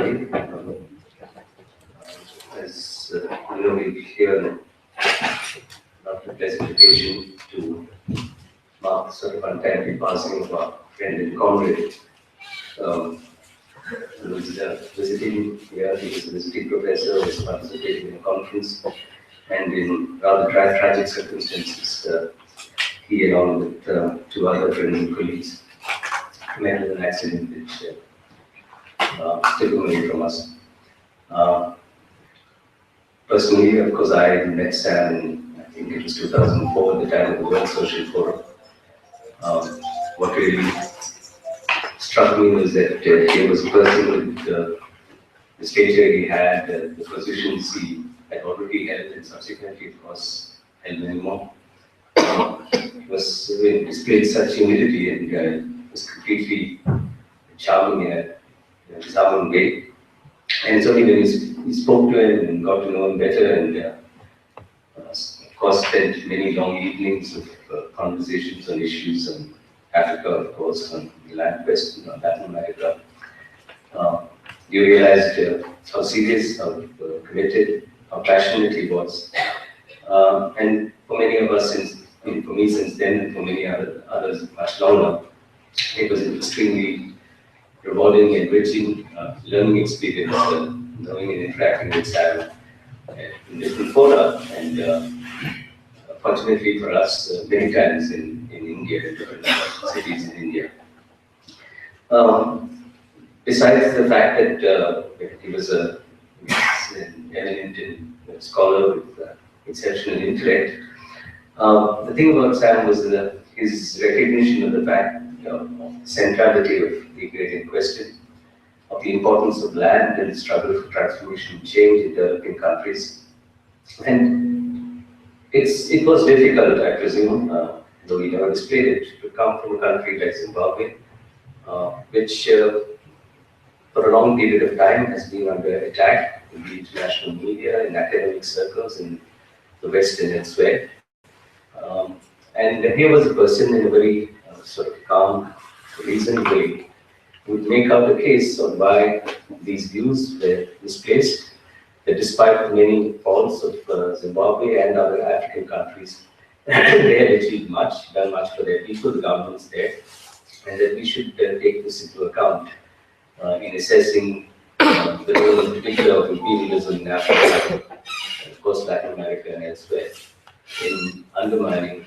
everybody. As you know, we here not a pleasant occasion to mark the sort of untimely passing of our friend and comrade. Who was visiting here. He was a visiting professor, was participating in a conference, and in rather tragic circumstances, he, along with two other friends and colleagues, met with an accident which took him away from us. Personally, of course, I met Sam in, I think it was 2004, at the time of the World Social Forum. What really struck me was that he was a person with the stature he had, the positions he had already held, and subsequently, of course, held many more. He displayed such humility and was completely charming in a disarming way. And it's only when we spoke to him and got to know him better, and of course spent many long evenings of conversations on issues on Africa, of course, on the land question, on Latin America. You realized how serious, how committed, how passionate he was. And for many of us, for me since then, and for many others much longer, it was an extremely rewarding, enriching learning experience, knowing and interacting with Sam in different fora, and fortunately for us, many times in India, in different cities in India. Besides the fact that he was an eminent scholar with exceptional intellect, the thing about Sam was his recognition of the fact of the centrality of the agrarian question, of the importance of land and the struggle for transformation and change in developing countries. And it was difficult, I presume, though he never displayed it, to come from a country like Zimbabwe, which for a long period of time has been under attack in the international media, in academic circles, in the West and elsewhere. And here was a person in a very sort of calm, reasoned way would make out a case on why these views were misplaced, that despite the many faults of Zimbabwe and other African countries, they had achieved much, done much for their people, the governments there, and that we should take this into account in assessing the role in particular of imperialism in Africa, and of course Latin America and elsewhere, in undermining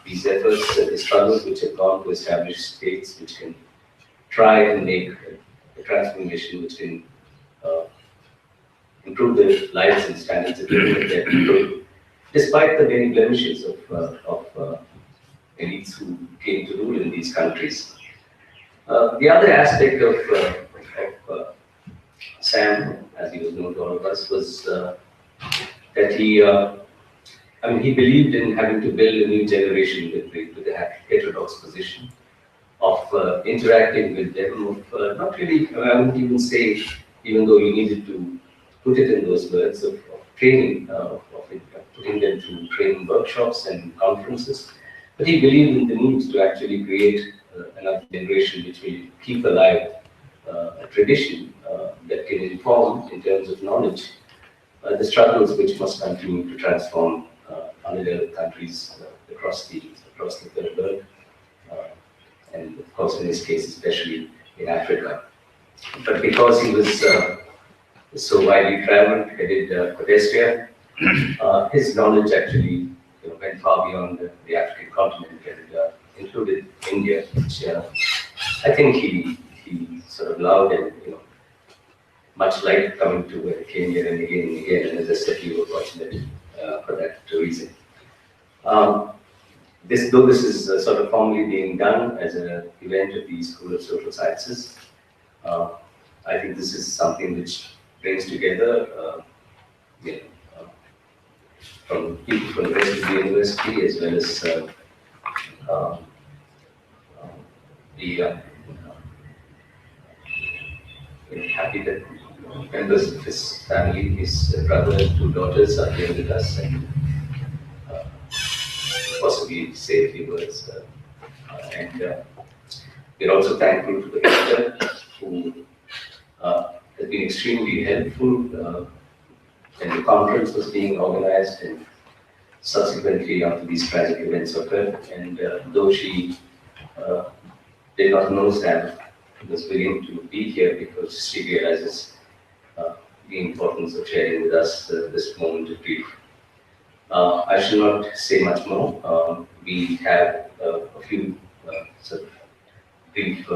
these efforts and the struggles which have gone to establish states which can try and make a transformation which can improve the lives and standards of living of their people, despite the many blemishes of elites who came to rule in these countries. The other aspect of Sam, as he was known to all of us, was that he believed in having to build a new generation with a heterodox position of interacting with them, of not really, I wouldn't even say, even though you needed to put it in those words, of training, putting them through training workshops and conferences. But he believed in the need to actually create another generation which will keep alive a tradition that can inform, in terms of knowledge, the struggles which must continue to transform undeveloped countries across the third world, and of course in this case especially in Africa. But because he was so widely traveled, headed pedestrian, his knowledge actually went far beyond the African continent and included India, which I think he sort of loved, and much like coming to where he came here and again and again, and as I said, we were fortunate for that reason. Though this is sort of formally being done as an event of the School of Social Sciences, I think this is something which brings together from people from the rest of the university, as well as happy that members of his family, his brother and two daughters are here with us, and possibly say a few words. And we're also thankful to the editor who has they've been extremely helpful when the conference was being organized and subsequently after these tragic events occurred. And though she did not know Sam was willing to be here because she realizes the importance of sharing with us this moment of grief. I shall not say much more. We have a few sort of brief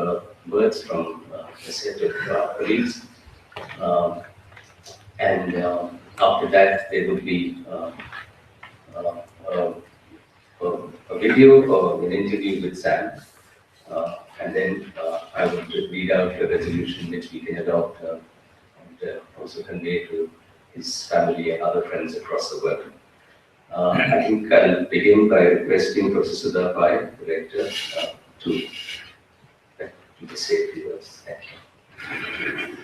words from a set of colleagues. And after that, there will be a video or an interview with Sam. And then I will read out a resolution which we can adopt and also convey to his family and other friends across the world. I think I'll begin by requesting Professor Sudha Pai, Director, to say a few words. Thank you.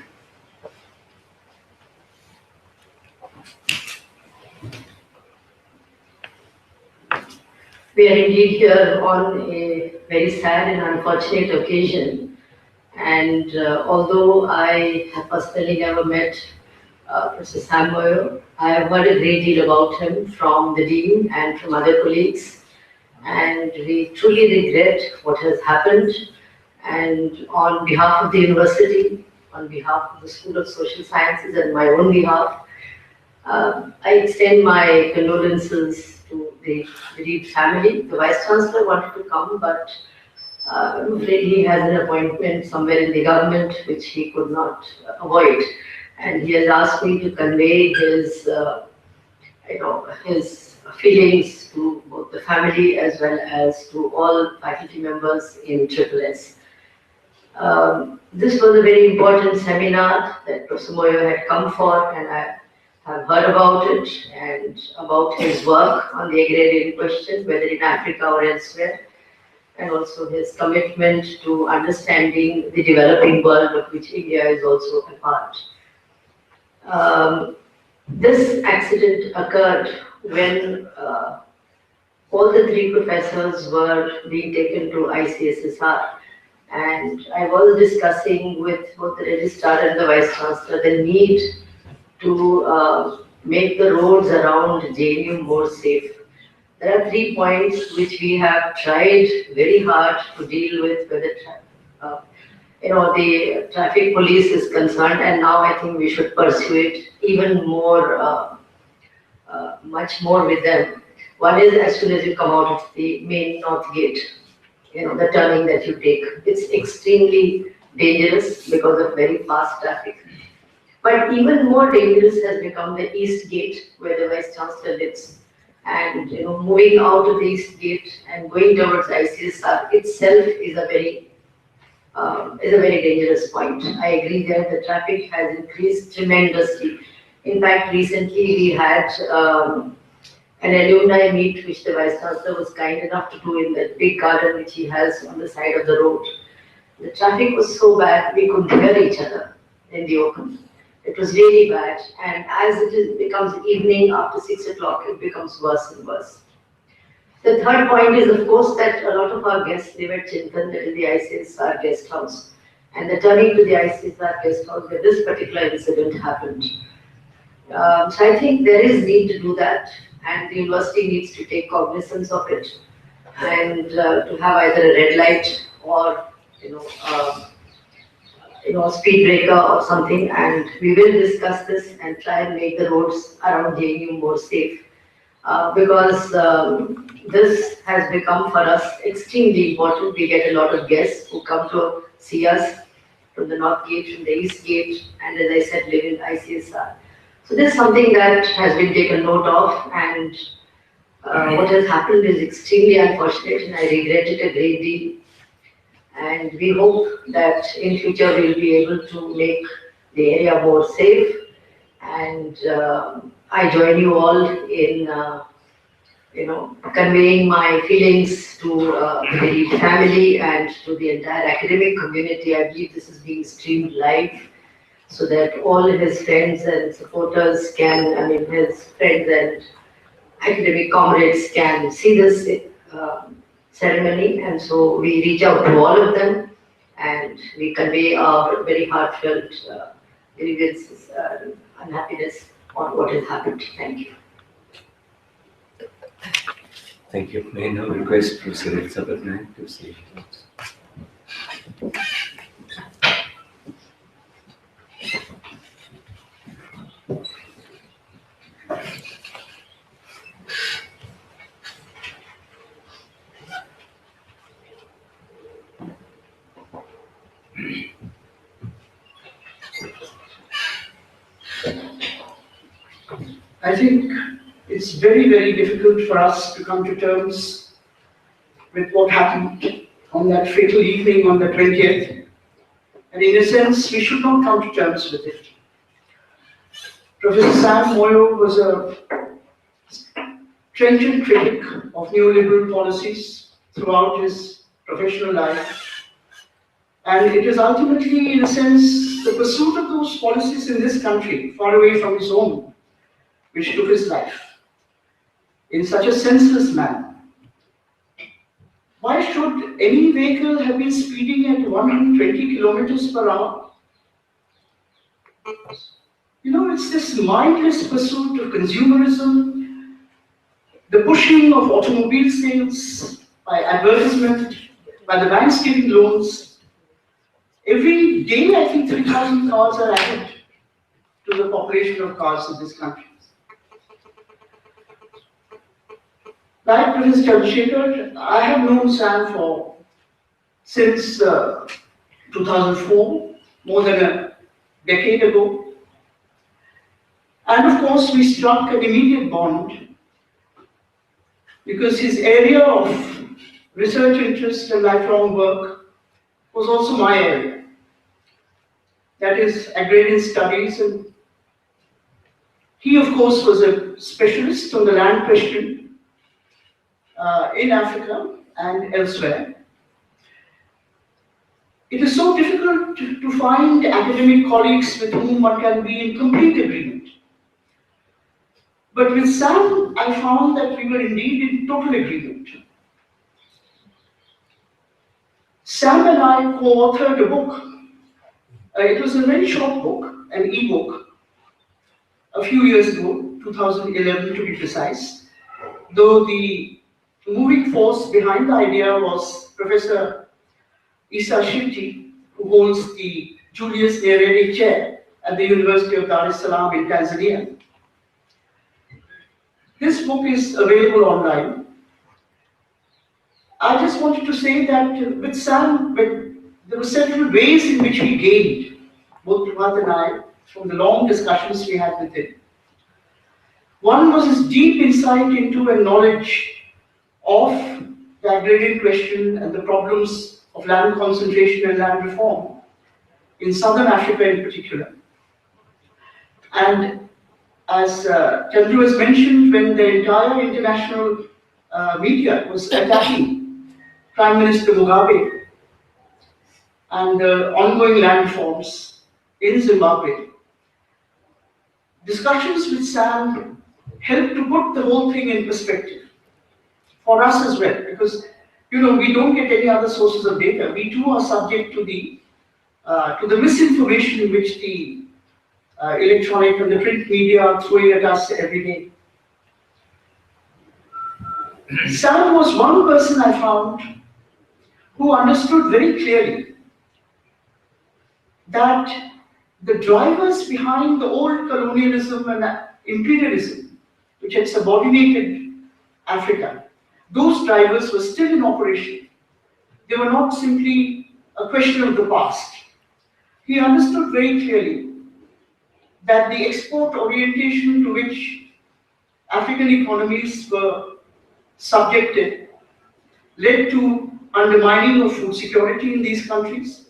We are indeed here on a very sad and unfortunate occasion. And although I have personally never met Professor Sam Moyo, I have heard a great deal about him from the Dean and from other colleagues. And we truly regret what has happened. And on behalf of the university, on behalf of the School of Social Sciences and my own behalf, I extend my condolences to the bereaved family. The Vice Chancellor wanted to come, but I'm afraid he has an appointment somewhere in the government which he could not avoid. And he has asked me to convey his, his feelings to both the family as well as to all faculty members in SSS. This was a very important seminar that Professor Moyo had come for, and I have heard about it and about his work on the agrarian question, whether in Africa or elsewhere, and also his commitment to understanding the developing world of which India is also a part. This accident occurred when all the three professors were being taken to ICSSR. And I was discussing with both the registrar and the vice chancellor the need to make the roads around JNU more safe. There are 3 points which we have tried very hard to deal with, whether the traffic police is concerned, and now I think we should pursue it even more, much more with them. One is as soon as you come out of the main north gate, the turning that you take. It's extremely dangerous because of very fast traffic. But even more dangerous has become the east gate where the Vice Chancellor lives. And moving out of the east gate and going towards ICSR itself is a very dangerous point. I agree that the traffic has increased tremendously. In fact, recently we had an alumni meet which the Vice Chancellor was kind enough to do in that big garden which he has on the side of the road. The traffic was so bad we couldn't hear each other in the open. It was really bad, and as it becomes evening after 6 o'clock, it becomes worse and worse. The third point is, of course, that a lot of our guests live at Chintan, that is the ICSR guest house. And the turning to the ICSR guest house where this particular incident happened. So I think there is need to do that, and the university needs to take cognizance of it, and to have either a red light or speed breaker or something, and we will discuss this and try and make the roads around JNU more safe, because this has become for us extremely important. We get a lot of guests who come to see us from the north gate, from the east gate, and as I said, live in ICSR. So this is something that has been taken note of, and what has happened is extremely unfortunate, and I regret it a great deal. And we hope that in future we'll be able to make the area more safe. And I join you all in, conveying my feelings to the family and to the entire academic community. I believe this is being streamed live, so that all his friends and supporters can, his friends and academic comrades can see this ceremony, and so we reach out to all of them and we convey our very heartfelt grievances, unhappiness on what has happened. Thank you. Thank you. May I now request Professor Rosa to say words. I think it's very, very difficult for us to come to terms with what happened on that fatal evening on the 20th. And in a sense, we should not come to terms with it. Professor Sam Moyo was a trenchant critic of neoliberal policies throughout his professional life. And it is ultimately, in a sense, the pursuit of those policies in this country, far away from his home, which took his life in such a senseless manner. Why should any vehicle have been speeding at 120 kilometers per hour? You know, it's this mindless pursuit of consumerism, the pushing of automobile sales by advertisement, by the banks giving loans. Every day, I think 3,000 cars are added to the population of cars in this country. Like Professor Chandrasekhar, I have known Sam since 2004, more than a decade ago. And of course, we struck an immediate bond because his area of research interest and lifelong work was also my area. That is agrarian studies, and he, of course, was a specialist on the land question in Africa and elsewhere. It is so difficult to find academic colleagues with whom one can be in complete agreement. But with Sam, I found that we were indeed in total agreement. Sam and I co-authored a book. It was a very short book, an e-book, a few years ago, 2011 to be precise, though the moving force behind the idea was Professor Isa Shifty, who holds the Julius Nyerere Chair at the University of Dar es Salaam in Tanzania. This book is available online. I just wanted to say that with Sam, there were several ways in which we gained, both Prabhat and I, from the long discussions we had with him. One was his deep insight into and knowledge of the agrarian question and the problems of land concentration and land reform in southern Africa in particular. And as Chandru has mentioned, when the entire international media was attacking Prime Minister Mugabe and the ongoing land reforms in Zimbabwe, discussions with Sam helped to put the whole thing in perspective for us as well, because we don't get any other sources of data. We too are subject to the misinformation which the electronic and the print media are throwing at us every day. Sam was one person I found who understood very clearly that the drivers behind the old colonialism and imperialism, which had subordinated Africa, those drivers were still in operation. They were not simply a question of the past. He understood very clearly that the export orientation to which African economies were subjected led to undermining of food security in these countries.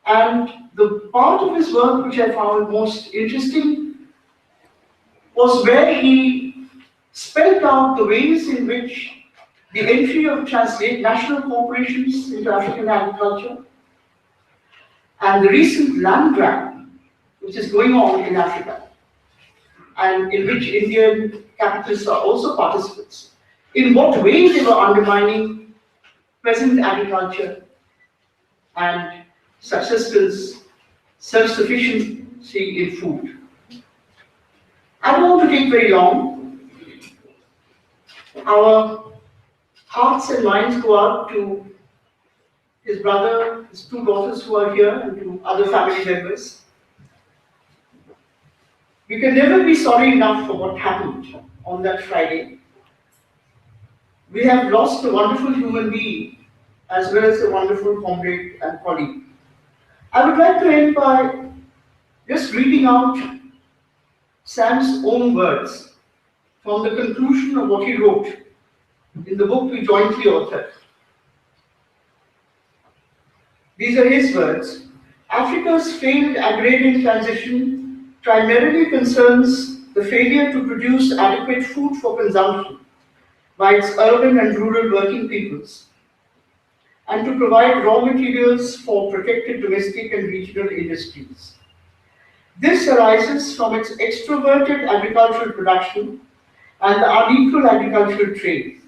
And the part of his work which I found most interesting was where he spelled out the ways in which the entry of transnational corporations into African agriculture and the recent land grab which is going on in Africa, and in which Indian capitalists are also participants, in what way they were undermining present agriculture and subsistence self-sufficiency in food. I don't want to take very long. Our hearts and minds go out to his brother, his two daughters who are here, and to other family members. We can never be sorry enough for what happened on that Friday. We have lost a wonderful human being as well as a wonderful comrade and colleague. I would like to end by just reading out Sam's own words from the conclusion of what he wrote in the book we jointly authored. These are his words. Africa's failed agrarian transition primarily concerns the failure to produce adequate food for consumption by its urban and rural working peoples, and to provide raw materials for protected domestic and regional industries. This arises from its extroverted agricultural production and the unequal agricultural trade.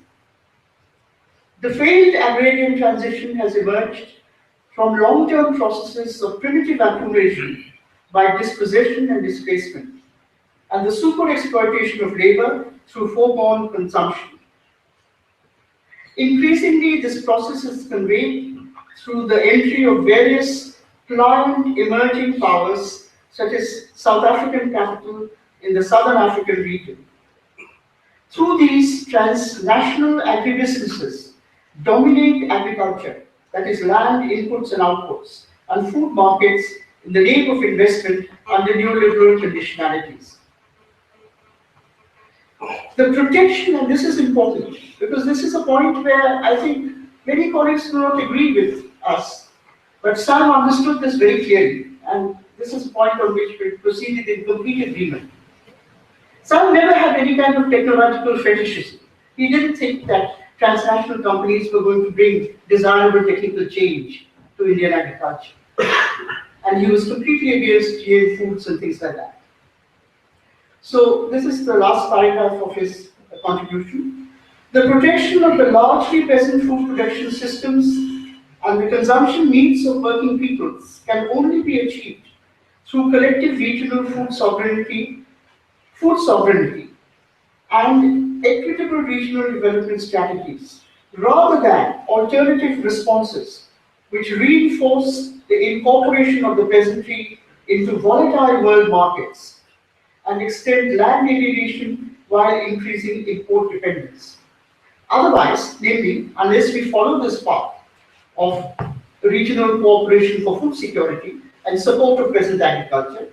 The failed agrarian transition has emerged from long-term processes of primitive accumulation by dispossession and displacement, and the super-exploitation of labor through foregone consumption. Increasingly, this process is conveyed through the entry of various pliant emerging powers, such as South African capital in the Southern African region. Through these transnational agribusinesses dominate agriculture, that is land inputs and outputs, and food markets in the name of investment under neoliberal conditionalities. The protection, and this is important, because this is a point where I think many colleagues do not agree with us, but Sam understood this very clearly, and this is a point on which we proceeded in complete agreement. Sam never had any kind of technological fetishism. He didn't think that transnational companies were going to bring desirable technical change to Indian agriculture. And he was completely against GM foods and things like that. So this is the last paragraph of his contribution. The protection of the largely peasant food production systems and the consumption needs of working peoples can only be achieved through collective regional food sovereignty, and equitable regional development strategies, rather than alternative responses which reinforce the incorporation of the peasantry into volatile world markets and extend land alienation while increasing import dependence. Otherwise, namely, unless we follow this path of regional cooperation for food security and support of peasant agriculture,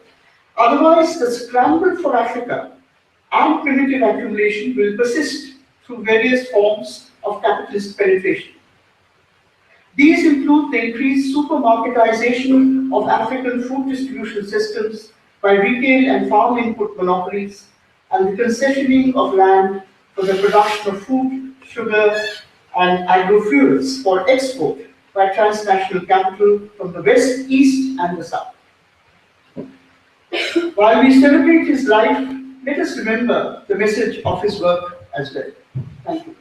otherwise the scramble for Africa and primitive accumulation will persist through various forms of capitalist penetration. These include the increased supermarketization of African food distribution systems by retail and farm input monopolies, and the concessioning of land for the production of food, sugar, and agrofuels for export by transnational capital from the west, east, and the south. While we celebrate his life, let us remember the message of his work as well. Thank you.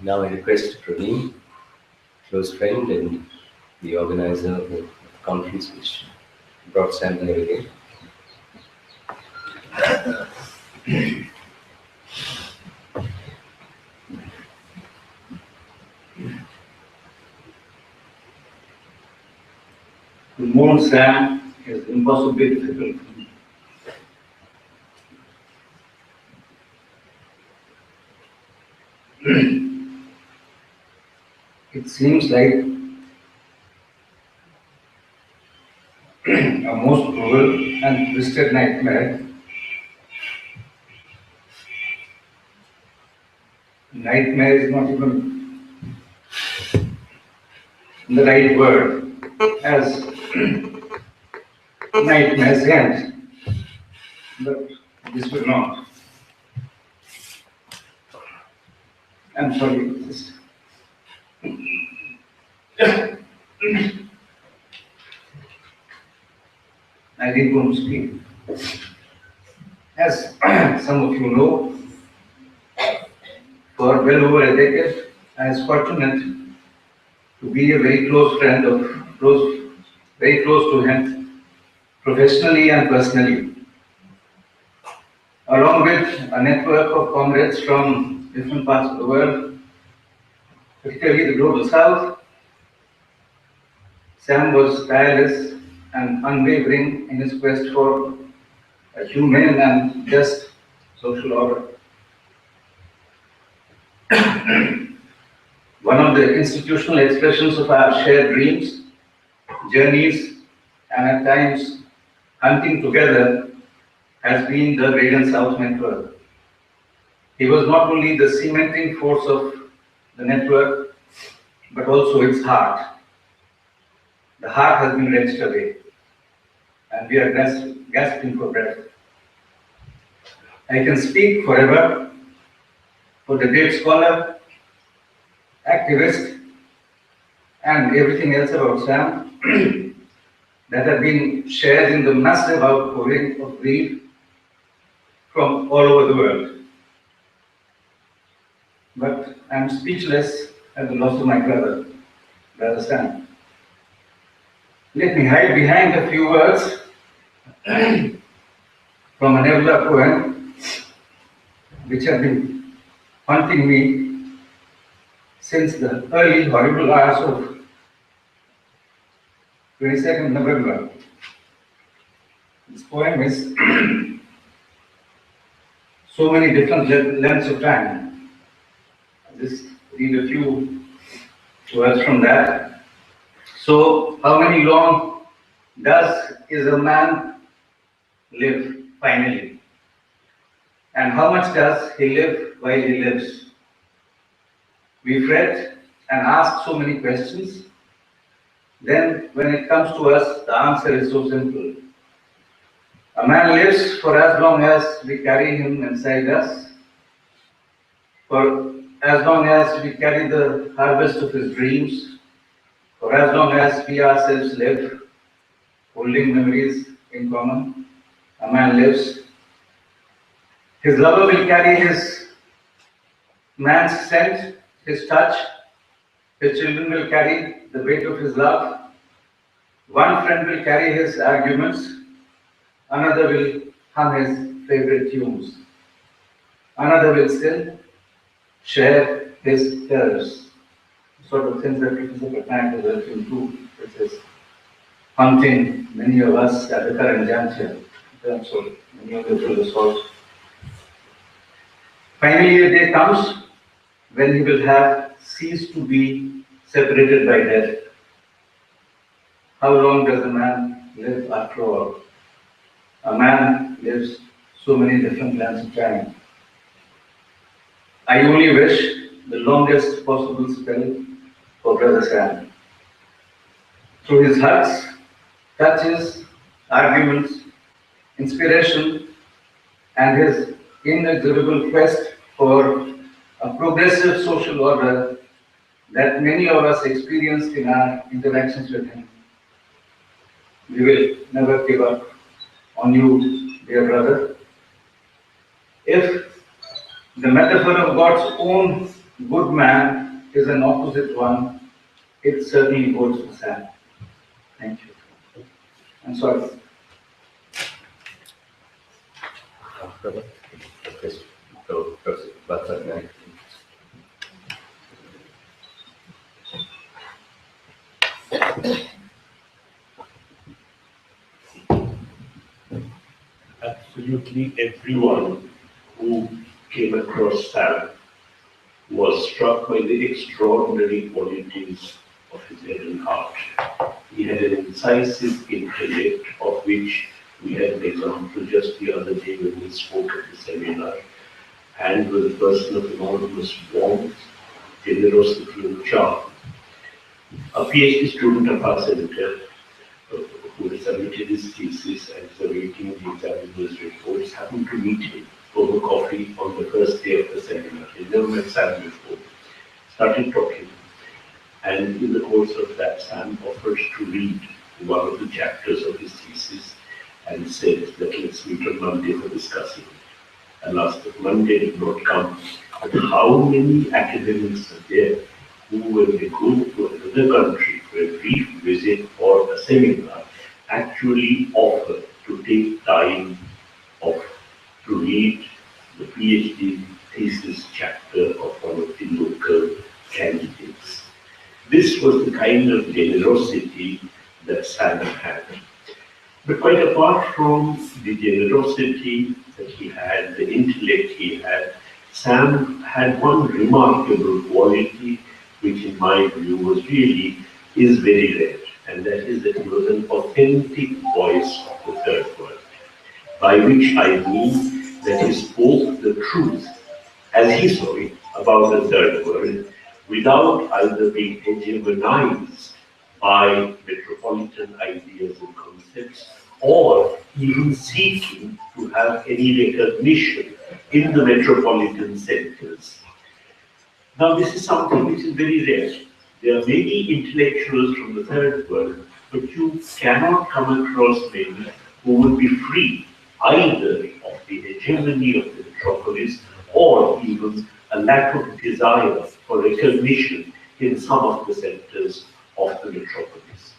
Now I request Praveen, close friend and the organizer of the conference which brought Sam here again. To mourn Sam is impossibly difficult. It seems like a most cruel and twisted nightmare. Nightmare is not even the right word, as nightmares end, but this will not. I'm sorry. I didn't want to speak. As some of you know, for well over a decade, I was fortunate to be a very close friend very close to him, professionally and personally, along with a network of comrades from different parts of the world, particularly the global south. Sam was tireless and unwavering in his quest for a humane and just social order. One of the institutional expressions of our shared dreams, journeys, and at times hunting together has been the Radiant South Network. He was not only the cementing force of the network, but also its heart. The heart has been wrenched away, and we are gasping for breath. I can speak forever for the great scholar, activist, and everything else about Sam that have been shared in the massive outpouring of grief from all over the world. But I'm speechless at the loss of my brother Sam. Let me hide behind a few words from an Evla poem which have been haunting me since the early horrible hours of 22nd November. This poem is so many different lengths of time. I'll just read a few words from that. So, how many long is a man live finally? And how much does he live while he lives? We fret and ask so many questions. Then, when it comes to us, the answer is so simple. A man lives for as long as we carry him inside us, for as long as we carry the harvest of his dreams, for as long as we ourselves live, holding memories in common. A man lives. His lover will carry his man's scent, his touch. His children will carry the weight of his love. One friend will carry his arguments. Another will hum his favorite tunes. Another will still share his terrors. Sort of things that Professor Patnaik was referring to, which is haunting many of us at the current juncture, in terms of many of the philosophers. Finally, a day comes when he will have ceased to be separated by death. How long does a man live after all? A man lives so many different lengths of time. I only wish the longest possible spell for Brother Sam. Through his hugs, touches, arguments, inspiration, and his inexorable quest for a progressive social order that many of us experienced in our interactions with him. We will never give up on you, dear brother. If the metaphor of God's own good man is an opposite one, it certainly holds for Sam. Thank you. I'm sorry. Absolutely everyone who came across Sam was struck by the extraordinary qualities of his head and heart. He had an incisive intellect, of which we had an example just the other day when we spoke at the seminar, and was a person of enormous warmth, generosity, and charm. A PhD student of our center, who had submitted his thesis and is awaiting the examiner's reports, happened to meet him over coffee on the first day of the seminar. He never met Sam before. Started talking, and in the course of that, Sam offers to read one of the chapters of his thesis and said that let's meet on Monday for discussing. Alas, that Monday did not come. But how many academics are there who, when they go to another country for a brief visit or a seminar, actually offer to take time off to read the PhD thesis chapter of one of the local candidates. This was the kind of generosity that Sam had. But quite apart from the generosity that he had, the intellect he had, Sam had one remarkable quality which in my view is very rare, and that is that he was an authentic voice of the third world, by which I mean that he spoke the truth as he saw it about the third world without either being hegemonized by metropolitan ideas and concepts or even seeking to have any recognition in the metropolitan centers. Now, this is something which is very rare. There are many intellectuals from the third world, but you cannot come across many who would be free either of the hegemony of the metropolis or even a lack of desire for recognition in some of the centers of the metropolis.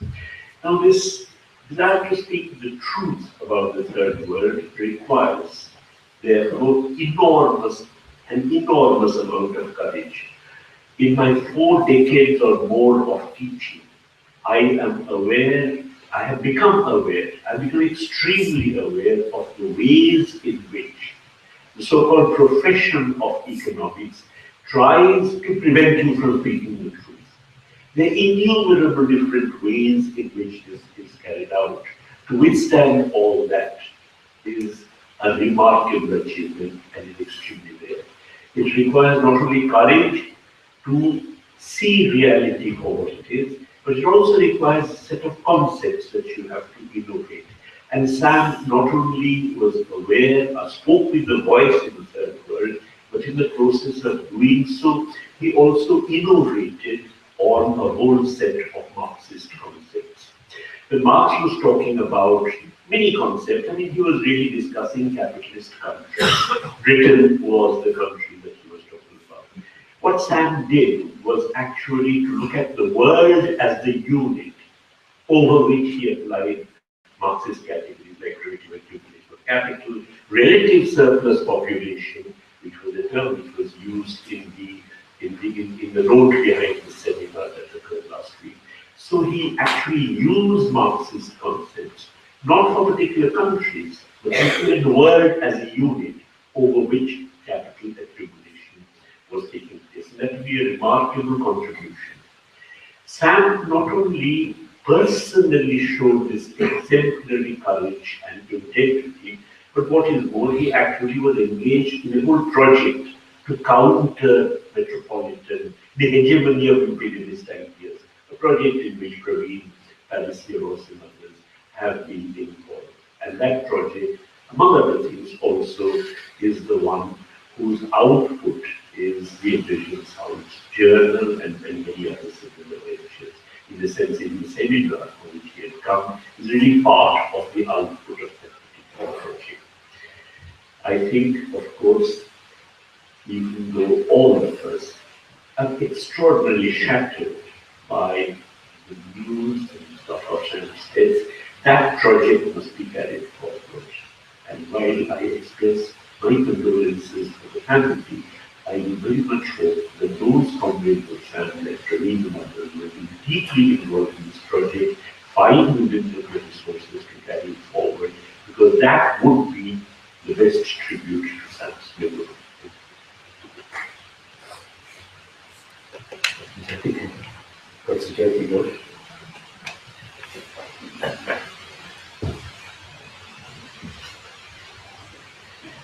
Now, this desire to speak the truth about the third world requires, therefore, an enormous amount of courage. In my 4 decades or more of teaching, I have become extremely aware of the ways in which the so-called profession of economics tries to prevent you from speaking the truth. There are innumerable different ways in which this is carried out. To withstand all that is a remarkable achievement and is extremely rare. It requires not only courage to see reality for what it is, but it also requires a set of concepts that you have to innovate. And Sam not only was aware, spoke with the voice in the third world, but in the process of doing so, he also innovated on a whole set of Marxist concepts. When Marx was talking about many concepts, he was really discussing capitalist countries. Britain was the country that he was talking about. What Sam did was actually to look at the world as the unit over which he applied Marxist categories like relative accumulation of capital, relative surplus population, which was a term which was used in the note behind the seminar that occurred last week. So he actually used Marxist concepts, not for particular countries, but looking at the world as a unit over which capital accumulation was taking place. And that would be a remarkable contribution. Sam not only personally showed this exemplary courage and integrity, but what is more, he actually was engaged in a whole project to counter the hegemony of imperialist ideas, a project in which Praveen, Yeros and others have been involved. And that project, among other things, also is the one whose output is the Imperial Sounds Journal and many other similar ventures. In the sense, in the seminar for which he had come, is really part of the output of that particular project. I think, of course, even though all of us are extraordinarily shattered by the news and stuff of States, that project must be carried forward. And while I express my condolences for the family, I very much hope that those comrades of Sam, like Praveen and others, will be deeply involved in this project, find within the resources to carry it forward, because that would be the best tribute to Sam's memory.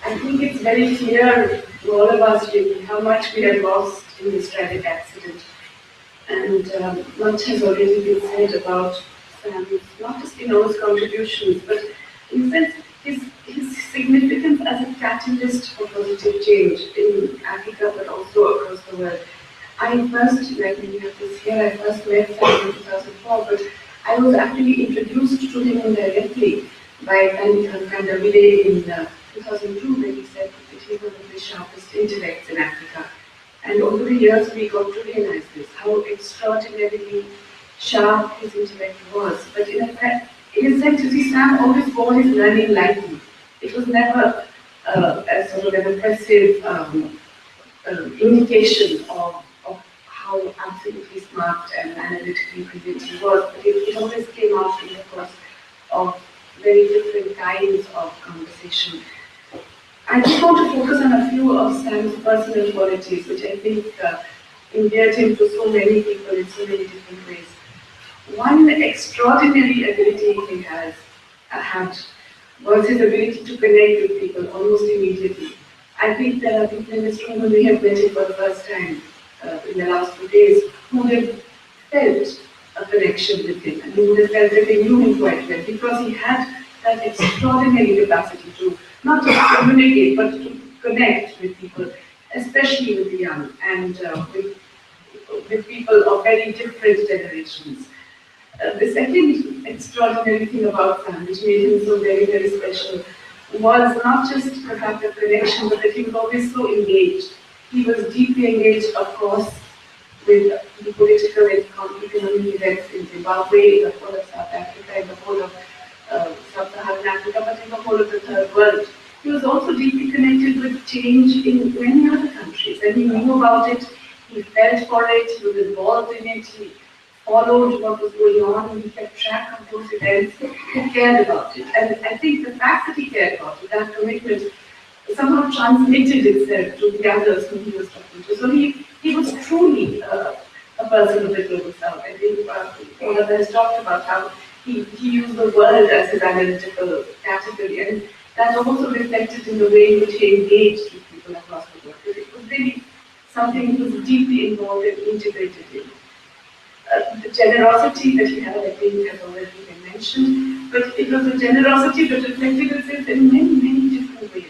I think it's very clear to all of us really how much we have lost in this tragic accident. And much has already been said about Sam's, not just his contributions, but in a sense, his significance as a catalyst for positive change in Africa, but also across the world. I first, like when you have this here, I first met Sam in 2004, but I was actually introduced to him indirectly by Condolence in 2002, when he said that he's one of the sharpest intellects in Africa. And over the years, we got to realize this, how extraordinarily sharp his intellect was. But in a sense, you see, Sam always bore his learning lightly. It was never a sort of an oppressive indication of how absolutely smart and analytically brilliant he was, but it always came out in the course of very different kinds of conversation. I just want to focus on a few of Sam's personal qualities, which I think endeared him to so many people in so many different ways. One extraordinary ability he had was his ability to connect with people almost immediately. I think there are people in this room who may have met him for the first time in the last 2 days who have felt a connection with him and who have felt that they knew him quite well because he had that extraordinary capacity to not just communicate but to connect with people, especially with the young and with people of very different generations. The second extraordinary thing about Sam, which made him so very, very special, was not just the fact of connection, but that he was always so engaged. He was deeply engaged, of course, with the political and economic events in Zimbabwe, in the whole of South Africa, in the whole of Sub-Saharan Africa, but in the whole of the third world. He was also deeply connected with change in many other countries, and he knew about it, he felt for it, he was involved in it, he followed what was going on, he kept track of those events, he cared about it. And I think the fact that he cared about it, that commitment, somehow transmitted itself to the others whom he was talking to. So he was truly a person of the global south. I think Rosa has talked about how he used the world as his analytical category, and that also reflected in the way in which he engaged with people across the world. It was really something he was deeply involved and integrated in. The generosity that he had, I think, has already been mentioned, but it was a generosity that reflected itself in many, many different ways.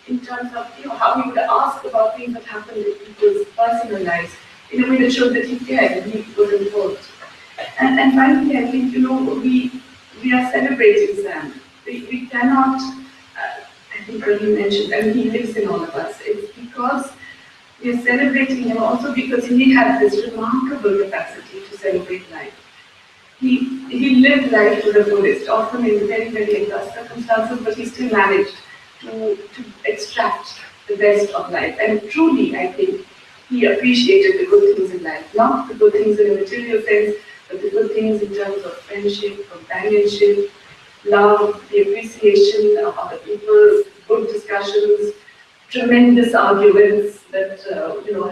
In terms of how he would ask about things that happened in people's personal lives, in a way that showed that he cared and he was involved. And finally, I think we are celebrating Sam. We cannot. I think he mentioned, and he lives in all of us. It's because we are celebrating him also because he had this remarkable capacity to celebrate life. He lived life to the fullest, often in very, very adverse circumstances, but he still managed to extract the best of life. And truly, I think, he appreciated the good things in life. Not the good things in a material sense, but the good things in terms of friendship, companionship, love, the appreciation of other people, good discussions, tremendous arguments that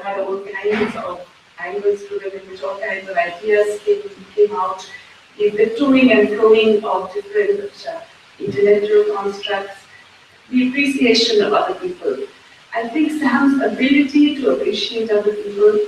had all kinds of angles to them, in which all kinds of ideas came out, the toing and throwing of different intellectual constructs, the appreciation of other people. I think Sam's ability to appreciate other people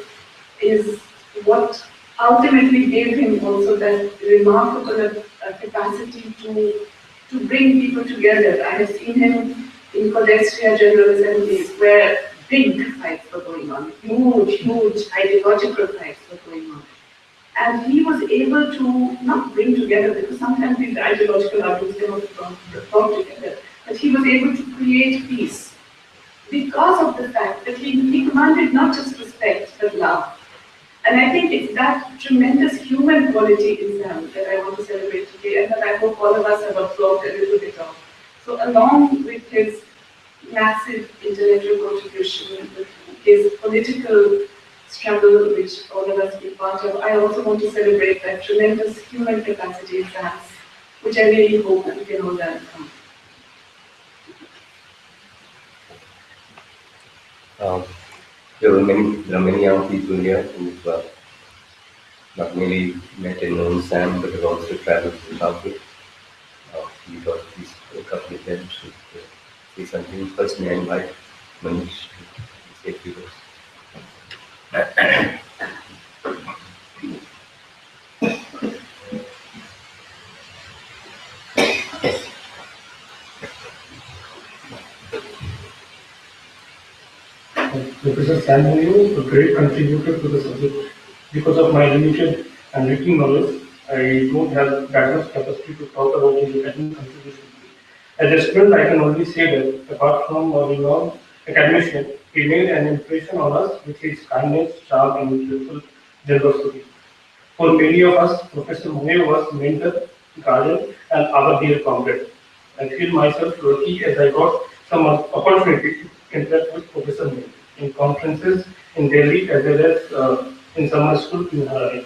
is what ultimately gave him also that remarkable capacity to bring people together. I have seen him in Condolence General Assemblies where big fights were going on, huge ideological fights were going on. And he was able to not bring together, because sometimes these ideological arguments cannot talk together, but he was able to create peace because of the fact that he commanded not just respect, but love. And I think it's that tremendous human quality in Sam that I want to celebrate today, and that I hope all of us have absorbed a little bit of. So along with his massive intellectual contribution, with his political struggle, which all of us be part of, I also want to celebrate that tremendous human capacity in Sam, which I really hope we can all learn from. There are many young people here who've not merely met and known Sam, but have also traveled to Zimbabwe. We thought these a couple of them should say something. First, may I invite Manish to say a few words. Professor Sam Moyo, a great contributor to the subject. Because of my limited and written knowledge, I don't have that much capacity to talk about his academic contribution. As a student, I can only say that apart from a renowned academician, He made an impression on us with his kindness, charm, and youthful generosity. For many of us, Professor Moyo was mentor, guardian, and our dear comrade. I feel myself lucky as I got some opportunity to interact with Professor Moyo in conferences in Delhi as well as in summer school in Harare.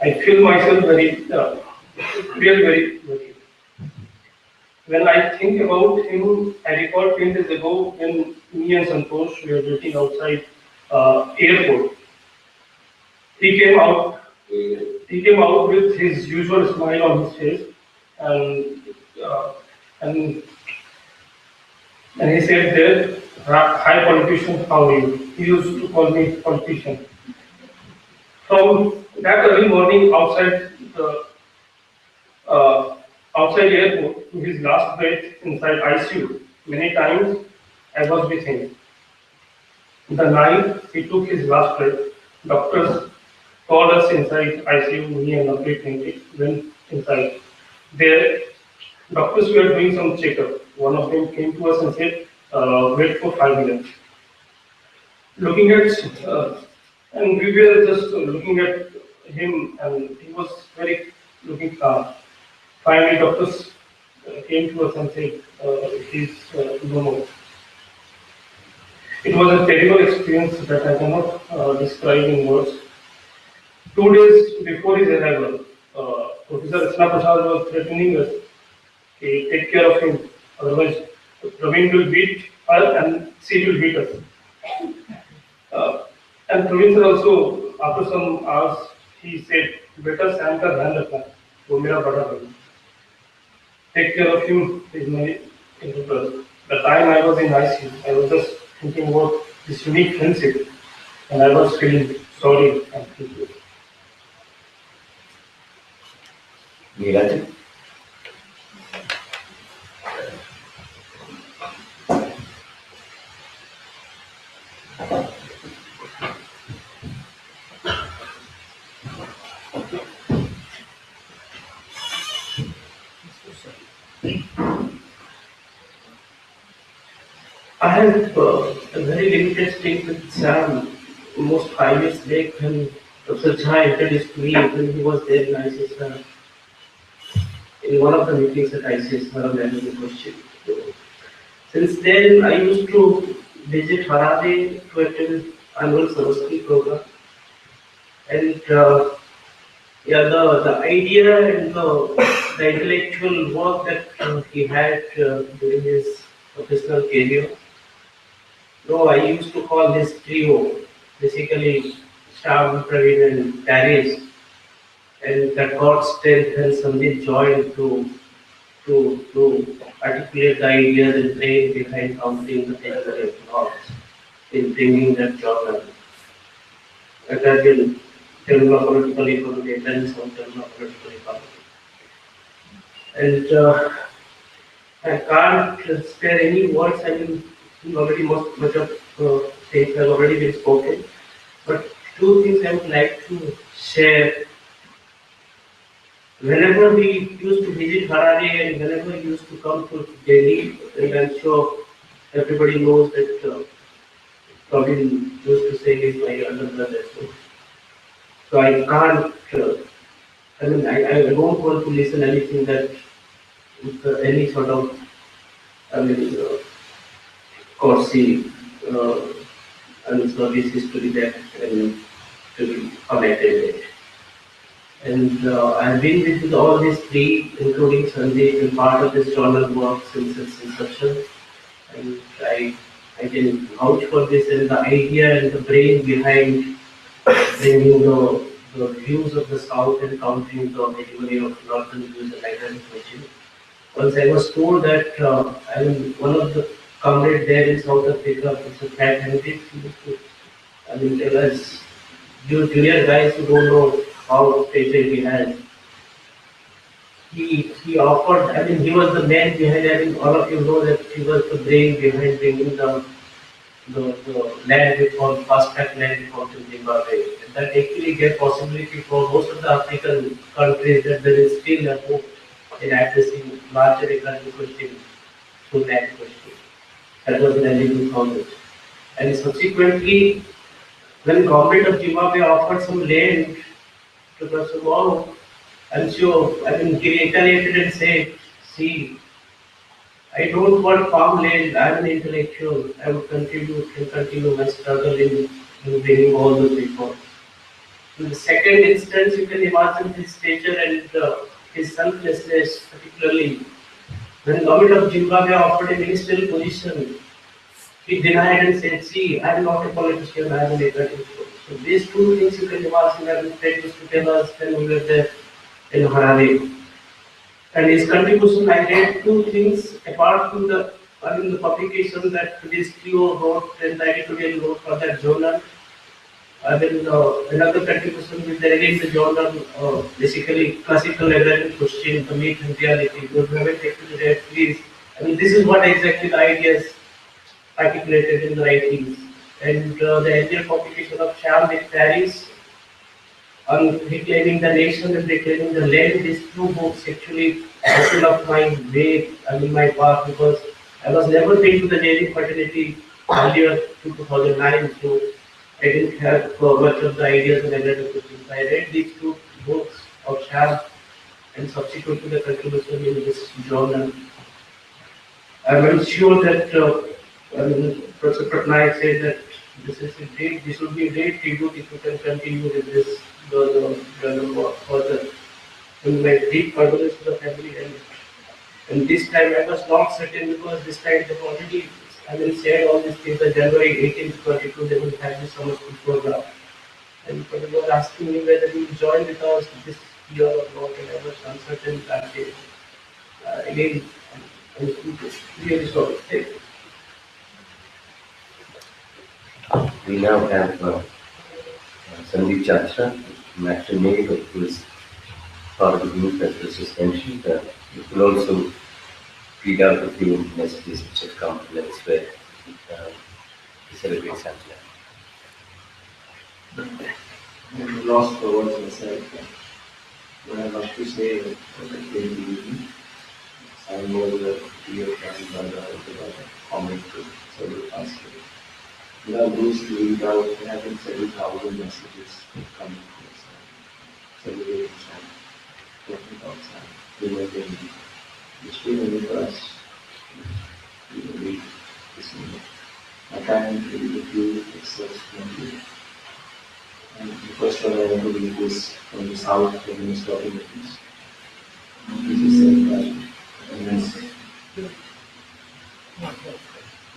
I feel myself really very lucky. When I think about him, I recall 10 days ago when me and Santosh were waiting outside airport. He came out. He came out with his usual smile on his face, and uh, and and he said there, "Hi politician, how are you?" He used to call me politician. From that early morning uh, outside airport to his last breath inside ICU, many times I was with him. The night he took his last breath, doctors called us inside ICU, me and Abhi went inside. There, doctors were doing some checkup. One of them came to us and said, wait for 5 minutes. Looking at, and we were just looking at him, and he was very looking calm. Finally, doctors came to us and said, he's no more. It was a terrible experience that I cannot describe in words. 2 days before his arrival, Professor Isna Prasad was threatening us, "Okay, take care of him, otherwise Praveen will beat her and she will beat us." And Praveen sir also, after some hours, he said, "Better Sam ka dhyan rakhna, wo mera bada bhai. Take care of him, he's my elder brother." The time I was in ICU, I was just thinking about this unique friendship, and I was feeling sorry and thankful. Neeraj? I have a very limited stint with Sam, almost 5 years back when Dr. Jha introduced me when he was there in ICS, in one of the meetings at ICS, one of the question. Since then, I used to visit Harare to attend annual Saraswati program. And yeah, the idea and the intellectual work that he had during his professional career. No, I used to call this trio, basically Shyam, Praveen and Darius, and that got strength and Sandeep joined to articulate the ideas and brain behind counting the category of thoughts in bringing that journal. Agrarian, political economy, and some political economy. And I can't spare any words. I mean, already much of things have already been spoken. But two things I would like to share. Whenever we used to visit Harare and whenever we used to come to Delhi, and I'm sure everybody knows that Robin used to say he's my elder brother. So I can't, I mean, I don't want to listen anything that with any sort of, I mean, courtesy, and service history that to be connected with. And I've been with all these three, including Sandeep, and part of this journal work since its inception. And I can vouch for this and the idea and the brain behind bringing the views of the South and countering the hegemony of Northern views and identification. Once I was told that I mean, one of the comrades there in South Africa, Mr. Pat Hendricks, he used to, I mean, tell us, you junior guys who don't know how treasure he has. He offered, I mean, he was the man behind, I mean, all of you know that he was the brain behind bringing the land reform, fast track land reform in Zimbabwe. And that actually gave possibility for most of the African countries that there is still a hope in addressing larger economic question through land question. That was in early 2000s. And subsequently, when government of Zimbabwe offered some land to Professor Moyo, and so, I mean, he retaliated and said, see, I don't want farmland, I'm an intellectual, I would continue my struggle in bringing all those reforms. In the second instance, you can imagine his stature and his selflessness, particularly when government of Zimbabwe offered a ministerial position, he denied and said, see, I am not a politician, I am an academic. So these two things you can imagine that the friend used to tell us when we were there in Harare. And his contribution, I read two things apart from the publication that this Theo wrote and the editorial wrote for that journal. Another contribution with the journal, basically classical agrarian question, the myth and reality. You haven't actually read, please. I mean, this is what exactly the ideas articulated in the writings. And the earlier publication of Sham with Paris on reclaiming the nation and reclaiming the land, these two books actually opened up my way, I mean my path, because I was never been to the dairy fraternity earlier in 2009, so I didn't have much of the ideas and analytical things. I read these two books of Sham and subsequently the contribution in this journal. I'm sure that Professor Patnaik said that this would be a great tribute if you can continue with this journal work further. In my deep condolence to the family, and this time I was not certain because this time they've already, I mean, said all these things that January 18th, 22 they will have this summer school program. And people were asking me whether you will join with us this year or not, and I was uncertain that day. Again, I'm really sorry. Thank you. We now have Sandeep Chatra, matrimony, who is part of the group that was just mentioned. You will also read out a few messages which have come from elsewhere to celebrate Santa. I'm lost for words myself. But I must to say that I came to you. Sam Moyo, dear friend, brother, comrade to several past years. Without those to read out, there have been several thousand messages coming from Sam, celebrating Sam, talking about Sam, remembering which we only for us. We will read this moment. My time to read a few excerpts from you. And the first one I want to read is from the South Feminist Documentaries. This is sent by Nancy.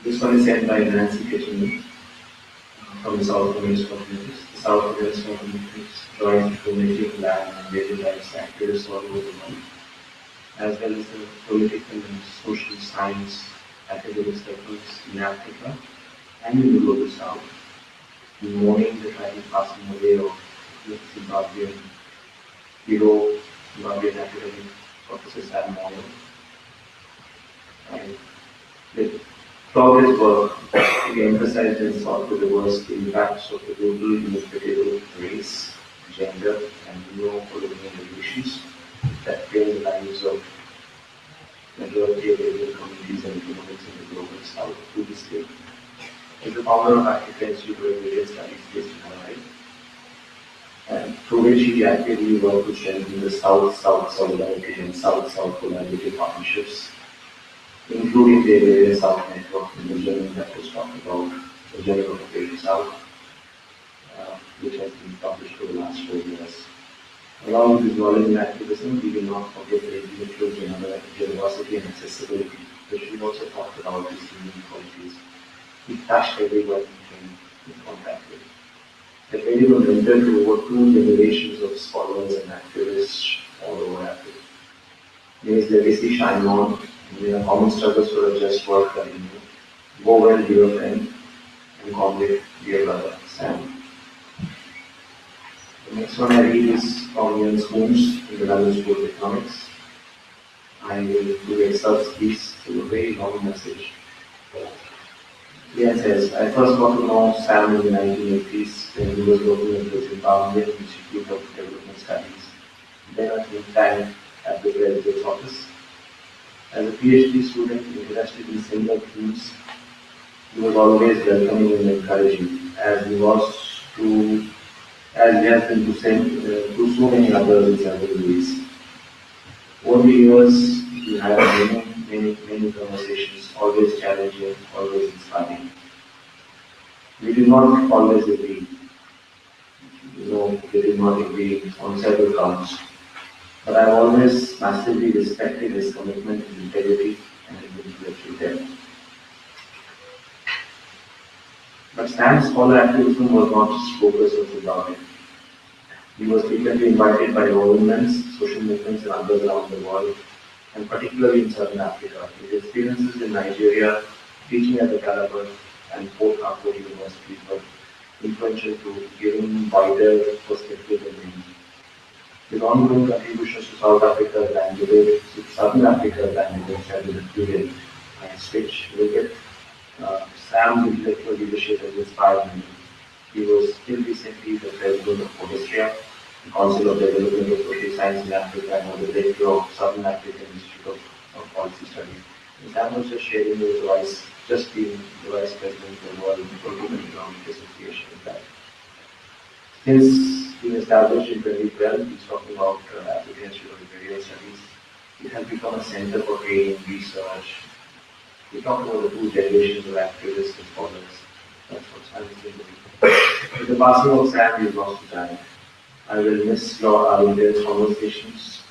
This one is sent by Nancy Kitchener from the South Feminist Documentaries. The South Feminist Documentaries joins the donating land and daily lives activists all over the world, as well as the political and social science academic circles in Africa and in the global South, in mourning the tragic passing away of the Zimbabwean hero, Zimbabwean academic Professor Sam Moyo. And with progress work, we emphasized and sought to reverse the impacts of the global inequitable race, gender, and neo-colonial relations that frame the lives of majority of Indian communities and economics in the global South to this day. As the founder of Africa Institute of Agrarian Studies based in Hawaii, and through which he actively worked to strengthen the South-South solidarity and South-South collaborative partnerships, including the Agrarian South Network in the journal that was talked about, the Journal of the Great South, which has been published for the last 4 years. Along with his knowledge and activism, we will not forget the intellectual generosity and accessibility, which we also talked about his human qualities. He touched everyone he came in contact with. He made him a mentor to over 2 generations of scholars and activists all over Africa. May his legacy shine on, and may our common struggles for a just world continue. Go well, dear friend, and comrade, dear brother, Sam. The next one I read is from Yeros in the London School of Economics. I will do excerpts these to a very long message. Here it says, I first got to know Sam in the 1980s when he was working at the Zimbabwean Institute of Development Studies, then a think tank at the graduate's office. As a PhD student interested in similar themes, He was always welcoming and encouraging, as he has been to so many others in several ways. Over the years, we had many conversations, always challenging, always inspiring. We did not always agree, we did not agree on several counts, but I've always massively respected his commitment, his integrity, and his intellectual depth. But Sam's scholar activism was not just focused on Zimbabwe. He was frequently invited by governments, social movements, and others around the world, and particularly in Southern Africa. His experiences in Nigeria, teaching at the Calabar and Port Harcourt universities were influential to giving wider perspective and meaning. His ongoing contributions to South Africa, Bangladesh, Southern Africa, Bangladesh have been brilliant. I switch a little bit. Sam's intellectual leadership has inspired me. He was still recently the president of Austria, the Council of Development of Social Science in Africa, and was the director of Southern African Institute of Policy Studies. And Sam was just sharing his advice, just being the vice president of the World Economic Association. Since being established in 2012, he's talking about African Institute of Agrarian Studies. It has become a center for training, research. We talked about the two generations of activists and scholars. That's what Sam is doing. With the passing of Sam, we've lost to time. I will miss our intense conversations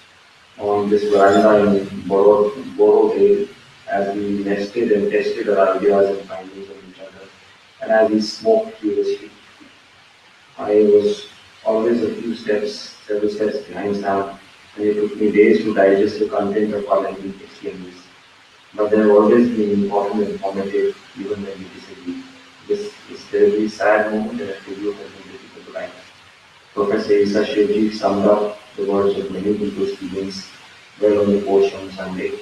on this veranda in Borodale as we nested and tested our ideas and findings on each other, and as we smoked curiously. I was always several steps behind Sam, and it took me days to digest the content of our lengthy exchanges. But they have always been important and informative, even when we disagree. This is a terribly sad moment, and a tribute has been difficult to write. Professor Isa Shevji summed up the words of many people's feelings well on the post on Sunday.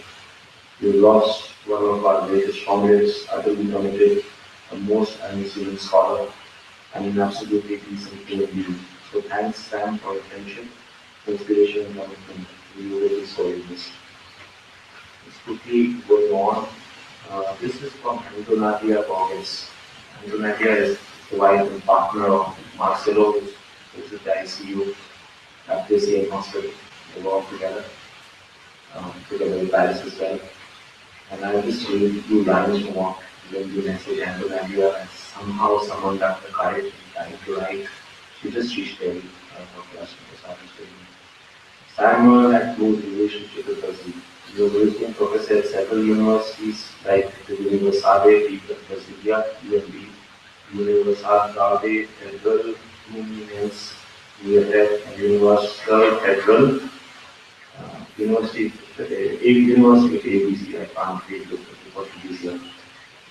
We lost one of our greatest comrades, utterly committed, a most unassuming scholar, and an absolutely decent human being. So thanks, Sam, for your friendship, inspiration, and commitment. We will really sorry this. It's quickly going on. This is from Antonatia Borges. Antonatia is the wife and partner of Marcelo, who is at the ICU at the same hospital. They work together in Paris as well. And I just read a few lines from what the message Antonatia has somehow summoned up the courage and time to write. She just reached Delhi for class with Sam had close relationship with Brazil. He was visiting professor at several universities like the Universidade de Brasilia, UMB, Universidade Federal Fluminense, UFF, and Universal Federal University, University of ABC. I can't read the Portuguese here.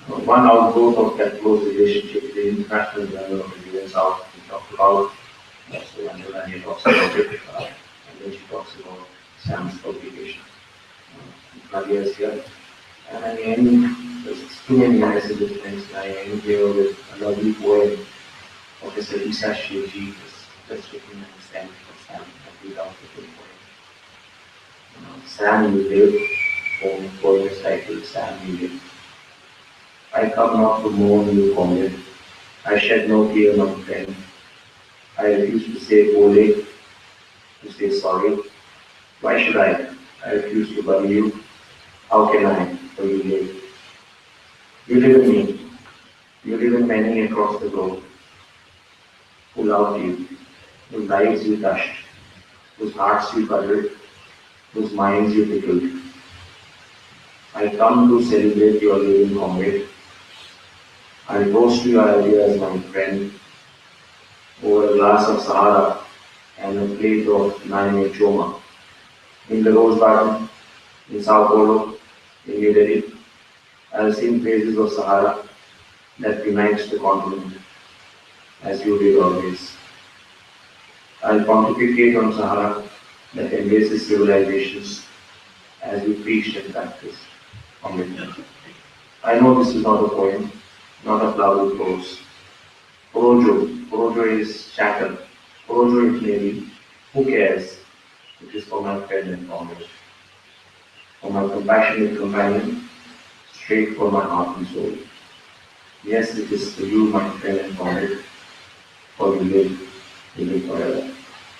One outgrowth of that close relationship is the International Journal of the US South we talked about. So Antonia talks about it, and then she talks about Sam's publication. Nadia is here. And I end, there's too many messages, friends. I end here with a lovely poem of Professor Isa Shevji, just written and sent for Sam. I read out the poem. Sam, you live, poem is titled Sam, you live. I come not to mourn you, comrade. I shed no tear, my friend. I refuse to say ole, to say sorry. Why should I? I refuse to bury you. How can I? For you live. You live in me. You live in many across the globe who loved you, whose lives you touched, whose hearts you cuddled, whose minds you tickled. I come to celebrate your living, comrade. I toast to your ideas, my friend, over a glass of Sahara and a plate of Nine Choma. In the Rose Garden, in Sao Paulo, in New Delhi, I'll sing praises of Sahara that unites the continent, as you did always. I'll pontificate on Sahara that embraces civilizations, as you preached and practiced. Amen. I know this is not a poem, not a flowery prose. Porojo is chatter. Porojo is maybe, who cares? It is for my friend and comrade. For my compassionate companion, straight for my heart and soul. Yes, it is to you, my friend and comrade, for you live forever.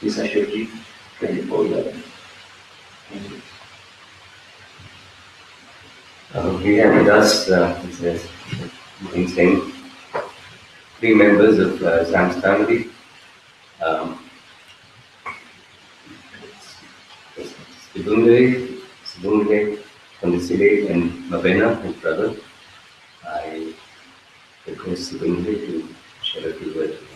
This I should keep 24/11. Thank you. We have with us, it says, in saying, three members of Sam's family. Um, Sibunge, Condolence, and Mabena, his brother. I request Sibunge to share a few words with us.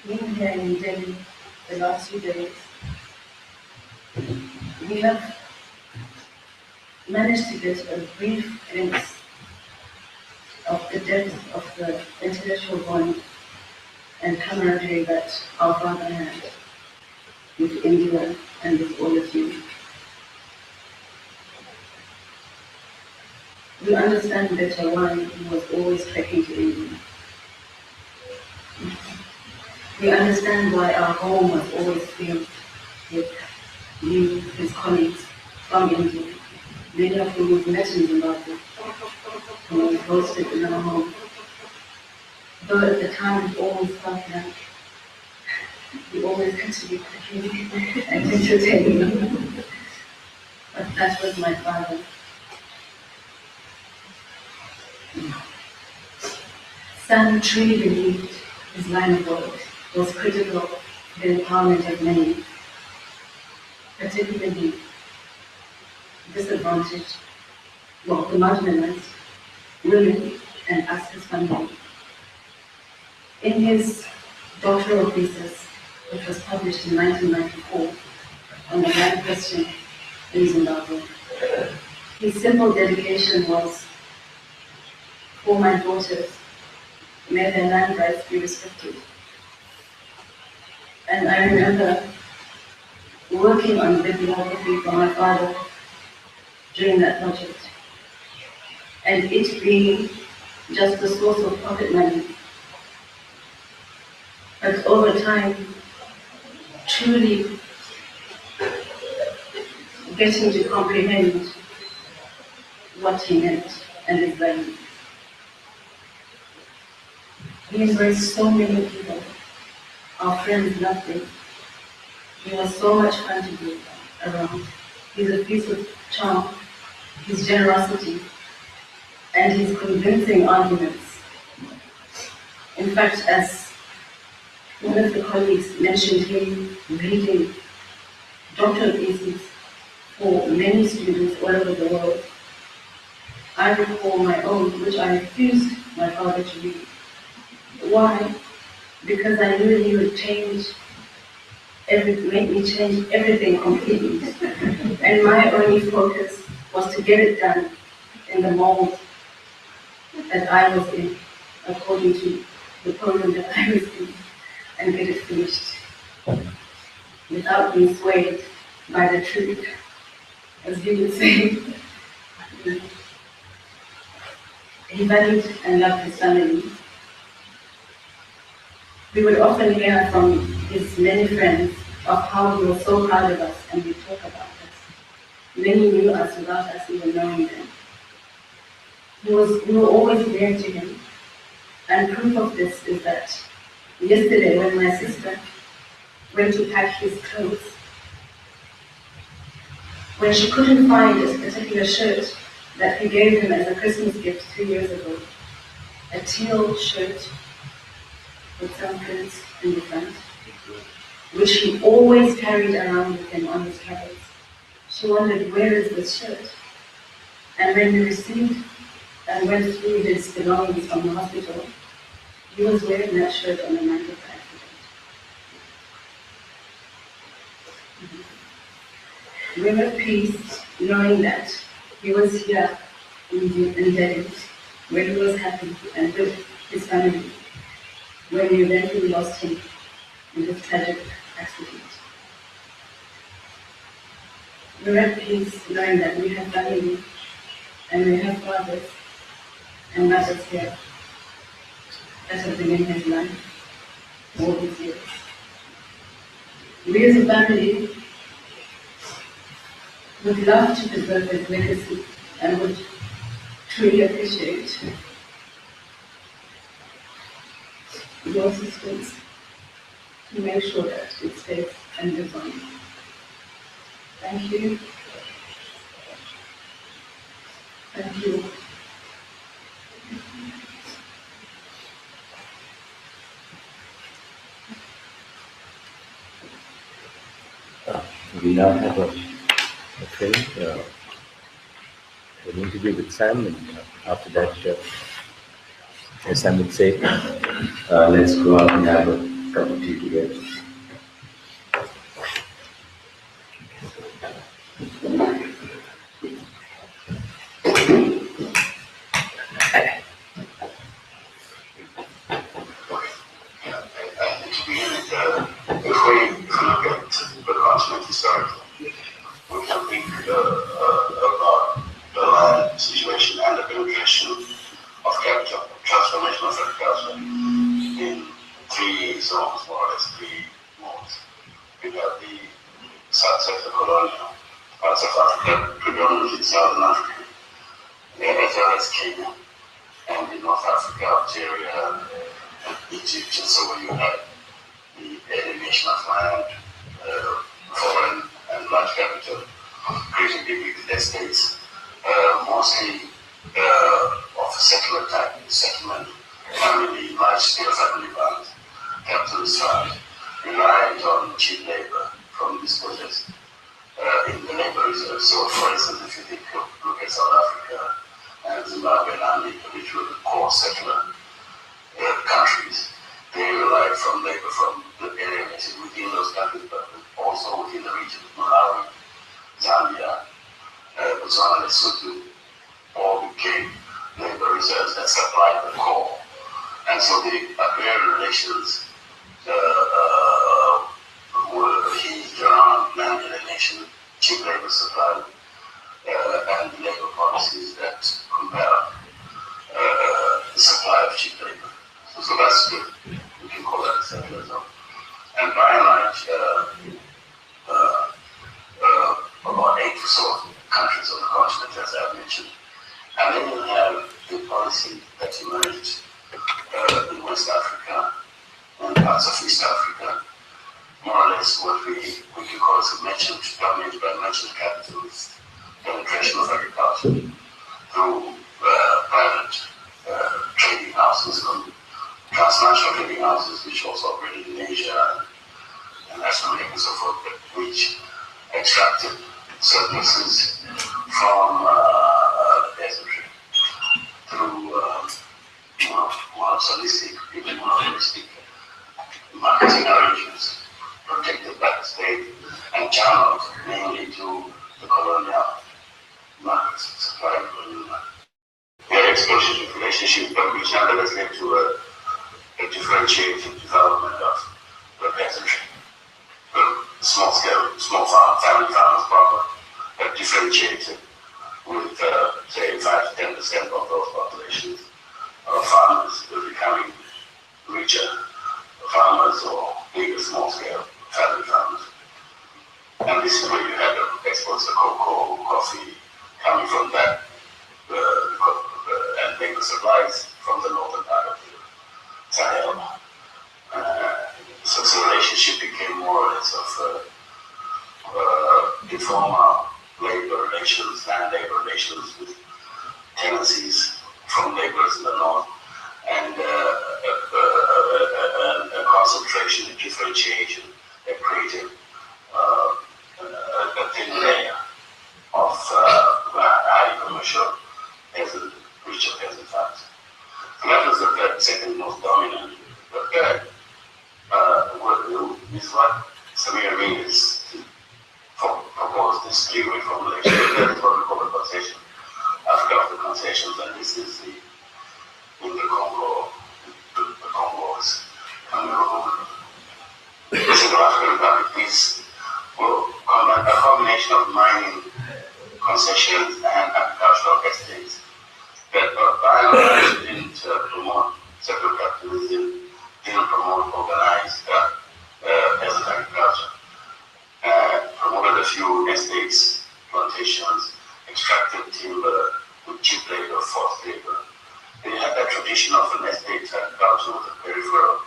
Being here in Delhi the last few days, we have managed to get a brief glimpse of the depth of the intellectual bond and camaraderie that our father had with India and with all of you. We understand better why he was always trekking to India. We understand why our home was always filled with you, his colleagues from India, many of whom we've met in Zimbabwe, who we hosted in our home. Though at the time it always felt like we always had to be cooking and entertaining. But that was my father. Sam truly believed his line of work was critical to the empowerment of many, particularly disadvantaged, the marginalized, women, and us as family. In his doctoral thesis, which was published in 1994 on the land question in Zimbabwe, his simple dedication was, "For my daughters, may their land rights be respected." And I remember working on bibliography for my father during that project, and it being just a source of pocket money. But over time, truly getting to comprehend what he meant and his value. He embraced so many people. Our friends loved him. He was so much fun to be around. He's a piece of charm, his generosity, and his convincing arguments. In fact, as one of the colleagues mentioned him reading doctoral theses for many students all over the world, I recall my own, which I refused my father to read. Why? Because I knew he would make me change everything completely. And my only focus was to get it done in the mold that I was in, according to the program that I was in, and get it finished without being swayed by the truth, as you would say. He valued and loved his family. We would often hear from his many friends of how he was so proud of us, and we talk about us. Many knew us without us even knowing them. We were always dear to him, and proof of this is that yesterday when my sister went to pack his clothes, when she couldn't find a particular shirt that he gave him as a Christmas gift 2 years ago, a teal shirt with some prints in the front, which he always carried around with him on his travels. She wondered, where is this shirt? And when we received and went through his belongings from the hospital, he was wearing that shirt on the night of the accident. We were at peace, knowing that he was here in Delhi, where he was happy and with his family. when we eventually lost him in this tragic accident. We're at peace knowing that we have family and we have fathers and mothers here that have been in his life all these years. We as a family would love to preserve his legacy and would truly appreciate your assistance to make sure that it stays and lives on. Thank you. Thank you. We now have an interview with Sam, and after that, as Sam would say, let's go out and have a cup of tea together. Situation and the penetration of capital, transformation of capital in three zones, more or less three modes. We have the subsector colonial parts of Africa, predominantly Southern Africa, as well as Kenya, and in North Africa, Algeria, and Egypt, and so you have the alienation of land, foreign and large capital, creating big estates. Mostly of settler type, settlement, family, large-scale family bands, capitalist farms, reliant on cheap labor from these projects in the labor reserves. So, for instance, if you look at South Africa and Zimbabwe and Namibia, which were the core settler countries, they relied from labor from the alienated within those countries, but also within the region, Malawi, Zambia, Botswana, Lesotho, all became labor reserves that supplied the core. And so the agrarian relations were hinged around land alienation, cheap labor supply, and labor policies that compel the supply of cheap labor. So that's good. We can call that a settler zone. And by and large, about 8 or so countries on the continent, as I've mentioned. And then you have the policy that emerged in West Africa and parts of East Africa, more or less what we can call dominated by merchant capitalist penetration of agriculture through private trading houses, transnational trading houses, which also operated in Asia and Latin America and so forth, which extracted surpluses from the peasantry through monopolistic, even monopolistic marketing arrangements protected by the state and channeled mainly to the colonial markets, supply colonial markets. Their exploitative relationship, but which nonetheless led to a differentiated development of the peasantry. Small scale, small farm, family farmers proper, but differentiated with, say, 5 to 10% of those populations of farmers who are becoming richer farmers or bigger, small scale family farmers. And this is where you have the exports of cocoa, coffee coming from that, and labor supplies from the northern part of the Sahel. So the relationship became more or less of informal labor relations, land labor relations with tenancies from laborers in the north, and a concentration, a differentiation that created a thin layer of highly commercial peasant, richer peasant farms. So that was the second most dominant. The third is what Samir means to propose this new reformulation. That is what we call the concession, Africa of the concessions, and this is in the Congo, the Congo's The Central African Republic is a combination of mining concessions and agricultural estates that by and large didn't promote settler capitalism, didn't promote organized peasant agriculture, promoted a few estates, plantations, extracted timber with cheap labor, forced labor. They had that tradition of an estate agriculture with a peripheral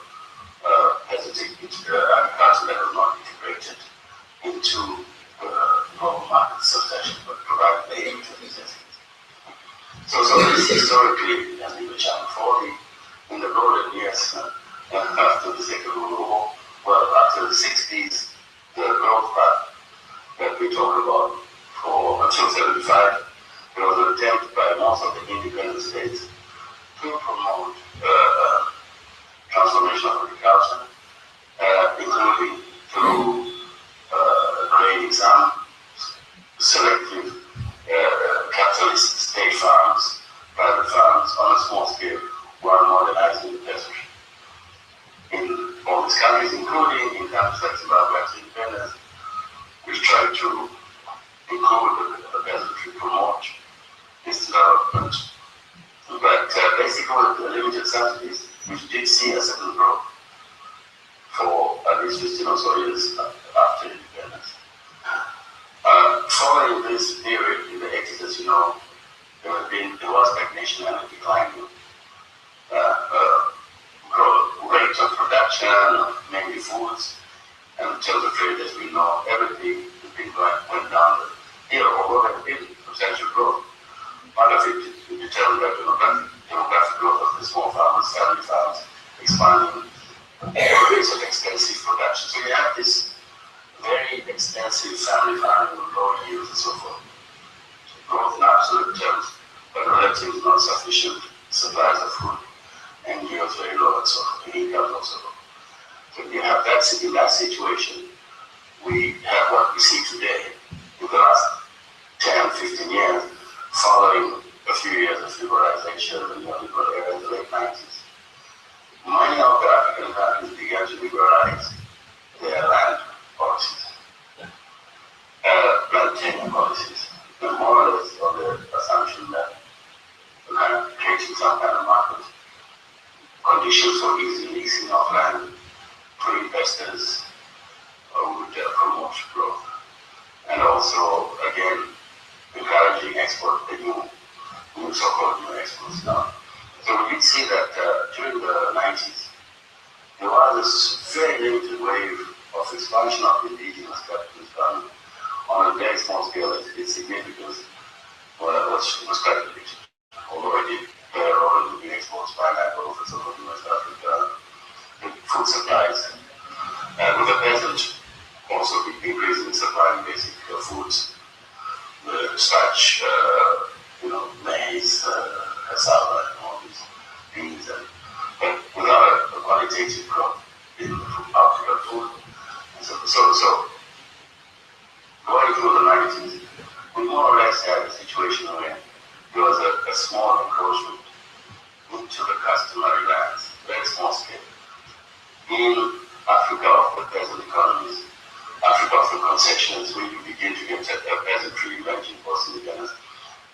peasant agriculture that was not integrated into normal market substantial, but provided labor to these estates. So this historically has been a challenge for in the golden years after the Second World War. Well, after the 60s, the growth path that we talk about for until 75, there was an attempt by most of the independent states to promote transformation of agriculture, including through creating some selective capitalist state farms, private farms on a small scale, while modernizing the peasantry. In all these countries, including in countries like Zimbabwe after independence, we try to include the peasantry, promote this development. But basically, with the limited subsidies, we did see a certain growth for at least 15 or so years after independence. Following this period in the 80s, as you know, there was stagnation and a declining rate of production of mainly foods, and until the trade, as we know, everything went down the hill, although there had been substantial growth. Part of it is determined by demographic growth of the small farmers, family farms, expanding rates of extensive production. So you have this very extensive family farming with low yields and so forth. Growth in absolute terms, but relatively not sufficient supplies of food, and yields very low and so forth, and incomes also low. So you have that in that situation. We have what we see today in the last 10, 15 years, following a few years of liberalization in the liberal era in the late 90s. Many of the African countries began to liberalize their land policies, plantation policies, and more or less on the assumption that creating some kind of market conditions for easy leasing of land to investors would promote growth. And also, again, encouraging export, the new so-called new exports now. So we did see that during the 90s, there was this very limited wave of expansion of indigenous capitalist farming on a very small scale. Its significance was quite limited, although it did play a role in the exports, pineapples, and so forth in West Africa, the food supplies, and with the peasant also increasing supplying basic foods, starch, maize, cassava, and all these things, but without a qualitative growth in output of food. And so going through the 90s, we more or less had a situation where there was a small encroachment into the customary lands, very small scale. In Africa of the peasant economies, Africa of the concessions, where you begin to get a peasantry emerging post-independence,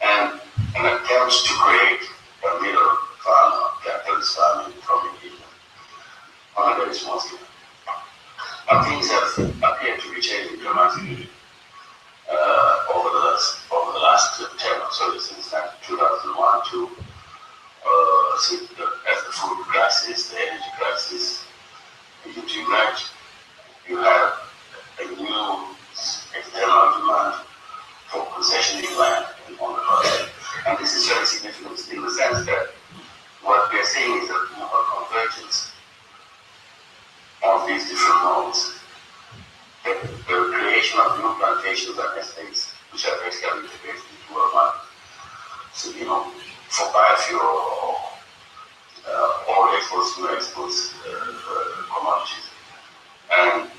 and an attempt to create a middle farmer, capitalist farming from indigenous on a very small scale. Now things have appeared to be changing dramatically over the last 10 or so years, since 2001 to as the food crisis, the energy crisis begin to emerge. You have a new external demand for concessioning land on the horizon. And this is very significant in the sense that what we are seeing is a convergence of these different modes. The creation of new plantations and estates, which are basically integrated into our market. So, for biofuel or exports, new exports, commodities. And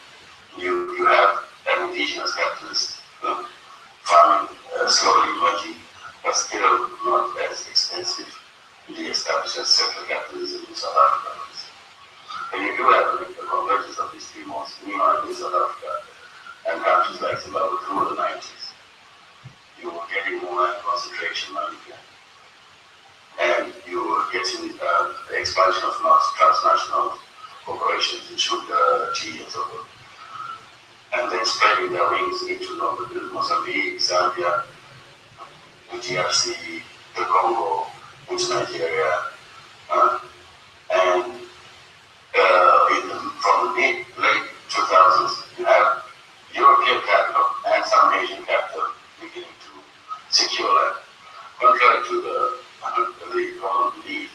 you have an indigenous capitalist farming slowly emerging, but still not as extensively established as settler capitalism in South Africa. And you do have getting the expansion of transnational corporations, which would tea and so forth. And then spreading their wings into Mozambique, Zambia, the DRC, the Congo, into Nigeria. And from the late 2000s, you have European capital and some Asian capital beginning to secure land. Contrary to the common belief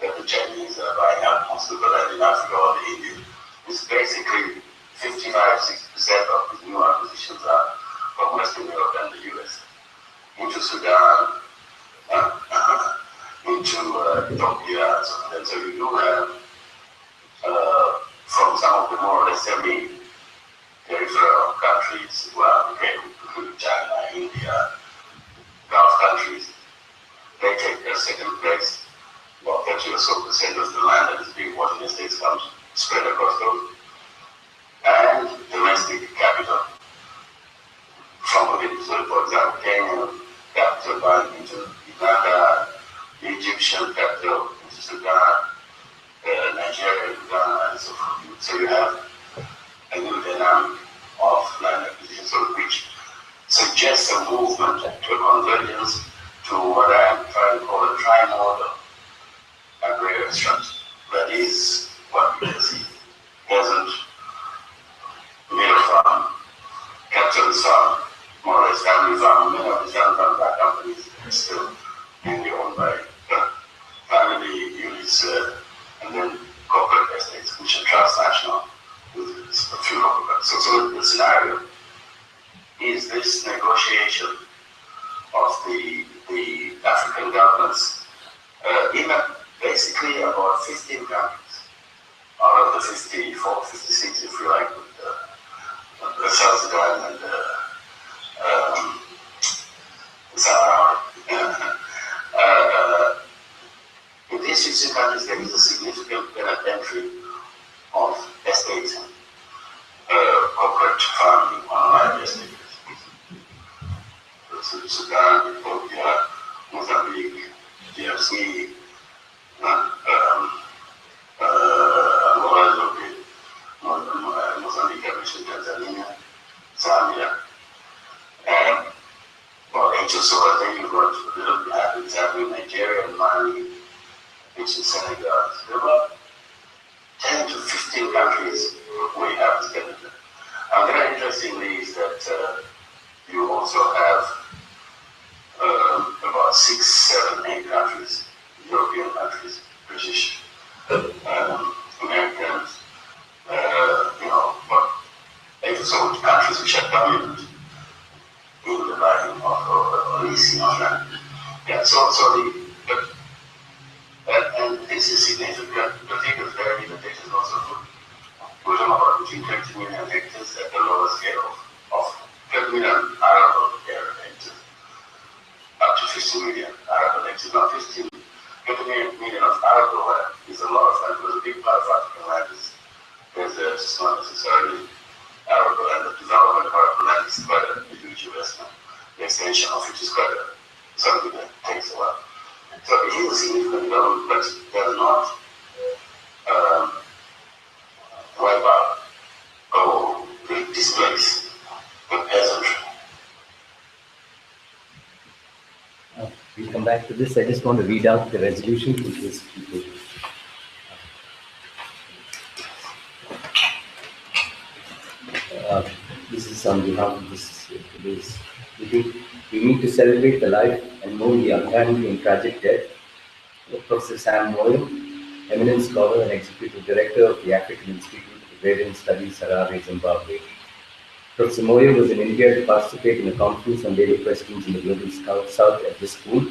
that the Chinese are buying up most of the land in Africa or the Indian, it's basically 55-60% of the new acquisitions are from Western Europe and the US, into Sudan, into Ethiopia, and so on. And so you do have, from some of the more or less semi-peripheral countries, well, including China, India, Gulf countries, they take their second place. About 30 or so percent of the land that is being bought in the States comes spread across those. And domestic capital from within. So, for example, Kenyan capital buying into Uganda, Egyptian capital into Sudan, Nigeria, Uganda, and so forth. So you have a new dynamic of land acquisition, so which suggests a movement to a convergence to what I am trying to call a tri-model agrarian structure. That is what we can see. Peasant, middle farm, capitalist farm, more or less family farm. Many of the family farm companies are still mainly owned by family units, and then corporate estates, which are transnational with a few local banks. So the scenario is this negotiation of the African governments in basically about 15 countries out of the 54, 56, if you like, with South Sudan and Sahara. In these 15 countries, there is a significant entry of estates, corporate farming on large estates. Sudan, Ethiopia, Mozambique, DRC, Mozambique, Tanzania, Zambia, and about 8 or so, I think you've got a little bit happens happening in Nigeria and Mali, which is Senegal. There are about 10 to 15 countries we have together. And very interestingly is that you also have about 6, 7, 8 countries, European countries, British, Americans, but 8 or so countries which are dominant in the buying or leasing of land. Yeah, and this is significant. The figures vary, but this is also good. We're talking about between 20 million hectares at the lower scale of 20 million arable hectares, up to 50 million arable hectares. Now 20 million of arable land is a lot of land, because a big part of African land is not necessarily arable land. The development of arable land is quite a huge investment. The extension of it is quite something that takes a while. So it is a significant development, but it does not wipe out or displace the peasantry. We'll come back to this. I just want to read out the resolution which was this is on behalf of this meeting. We need to celebrate the life and mourn the untimely and tragic death of Professor Sam Moyo, eminent scholar and executive director of the African Institute of Agrarian Studies, Harare, Zimbabwe. Professor Moyo was in India to participate in a conference on daily questions in the Global South at this school.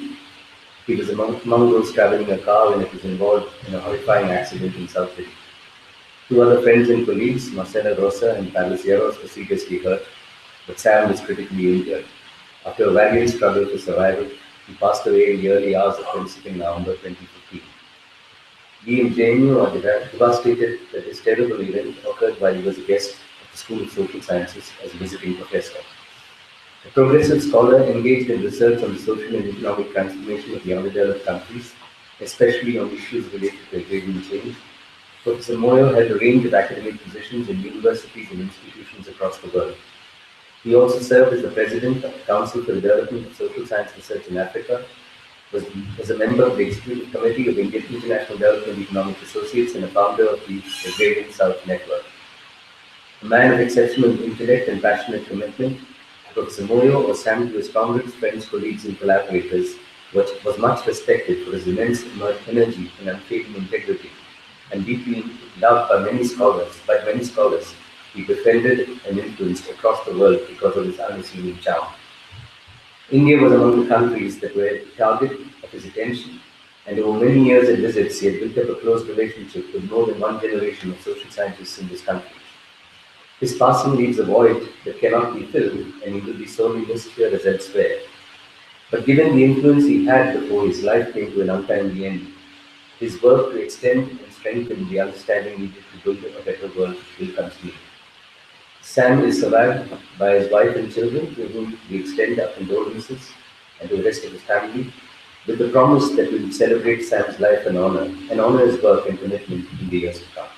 He was among those traveling a car when it was involved in a horrifying accident in South Italy. 2 other friends and colleagues, Marcelo, Rosa, and Yeros, were seriously hurt, but Sam was critically injured. After a valiant struggle for survival, he passed away in the early hours of 22nd November 2015. He and JNU are devastated that this terrible event occurred while he was a guest at the School of Social Sciences as a visiting professor. A progressive scholar engaged in research on the social and economic transformation of the underdeveloped countries, especially on issues related to agrarian change. Professor Moyo held a range of academic positions in universities and institutions across the world. He also served as the president of the Council for the Development of Social Science Research in Africa, was a member of the Executive Committee of Indian International Development Economic Associates, and a founder of the Agrarian South Network. A man of exceptional intellect and passionate commitment, Professor Moyo was Sam to his comrades, friends, colleagues, and collaborators, was much respected for his immense energy and unfailing integrity, and deeply loved by many scholars. He befriended and influenced across the world because of his unassuming charm. India was among the countries that were the target of his attention, and over many years of visits, he had built up a close relationship with more than one generation of social scientists in this country. His passing leaves a void that cannot be filled, and he will be sorely missed here as elsewhere. But given the influence he had before his life came to an untimely end, his work to extend and strengthen the understanding needed to build a better world will continue. Sam is survived by his wife and children, to whom we extend our condolences, and to the rest of his family, with the promise that we will celebrate Sam's life and honor his work and commitment in the years to come.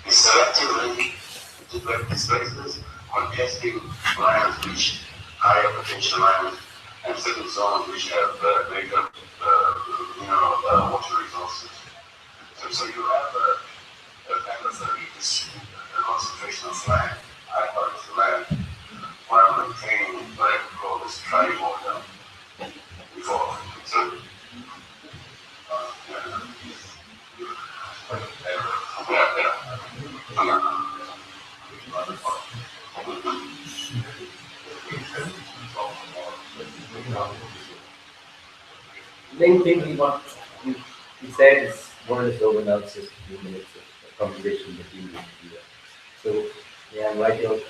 He selectively displaces contesting lines which higher potential lines and certain zones which have greater water resources. So you have a kind of a concentration of land, high quality land, while maintaining what I would call this tri-water before. So, Main thing he said is more or less over now. It's just a few minutes of conversation between the two. So yeah, I'm writing out.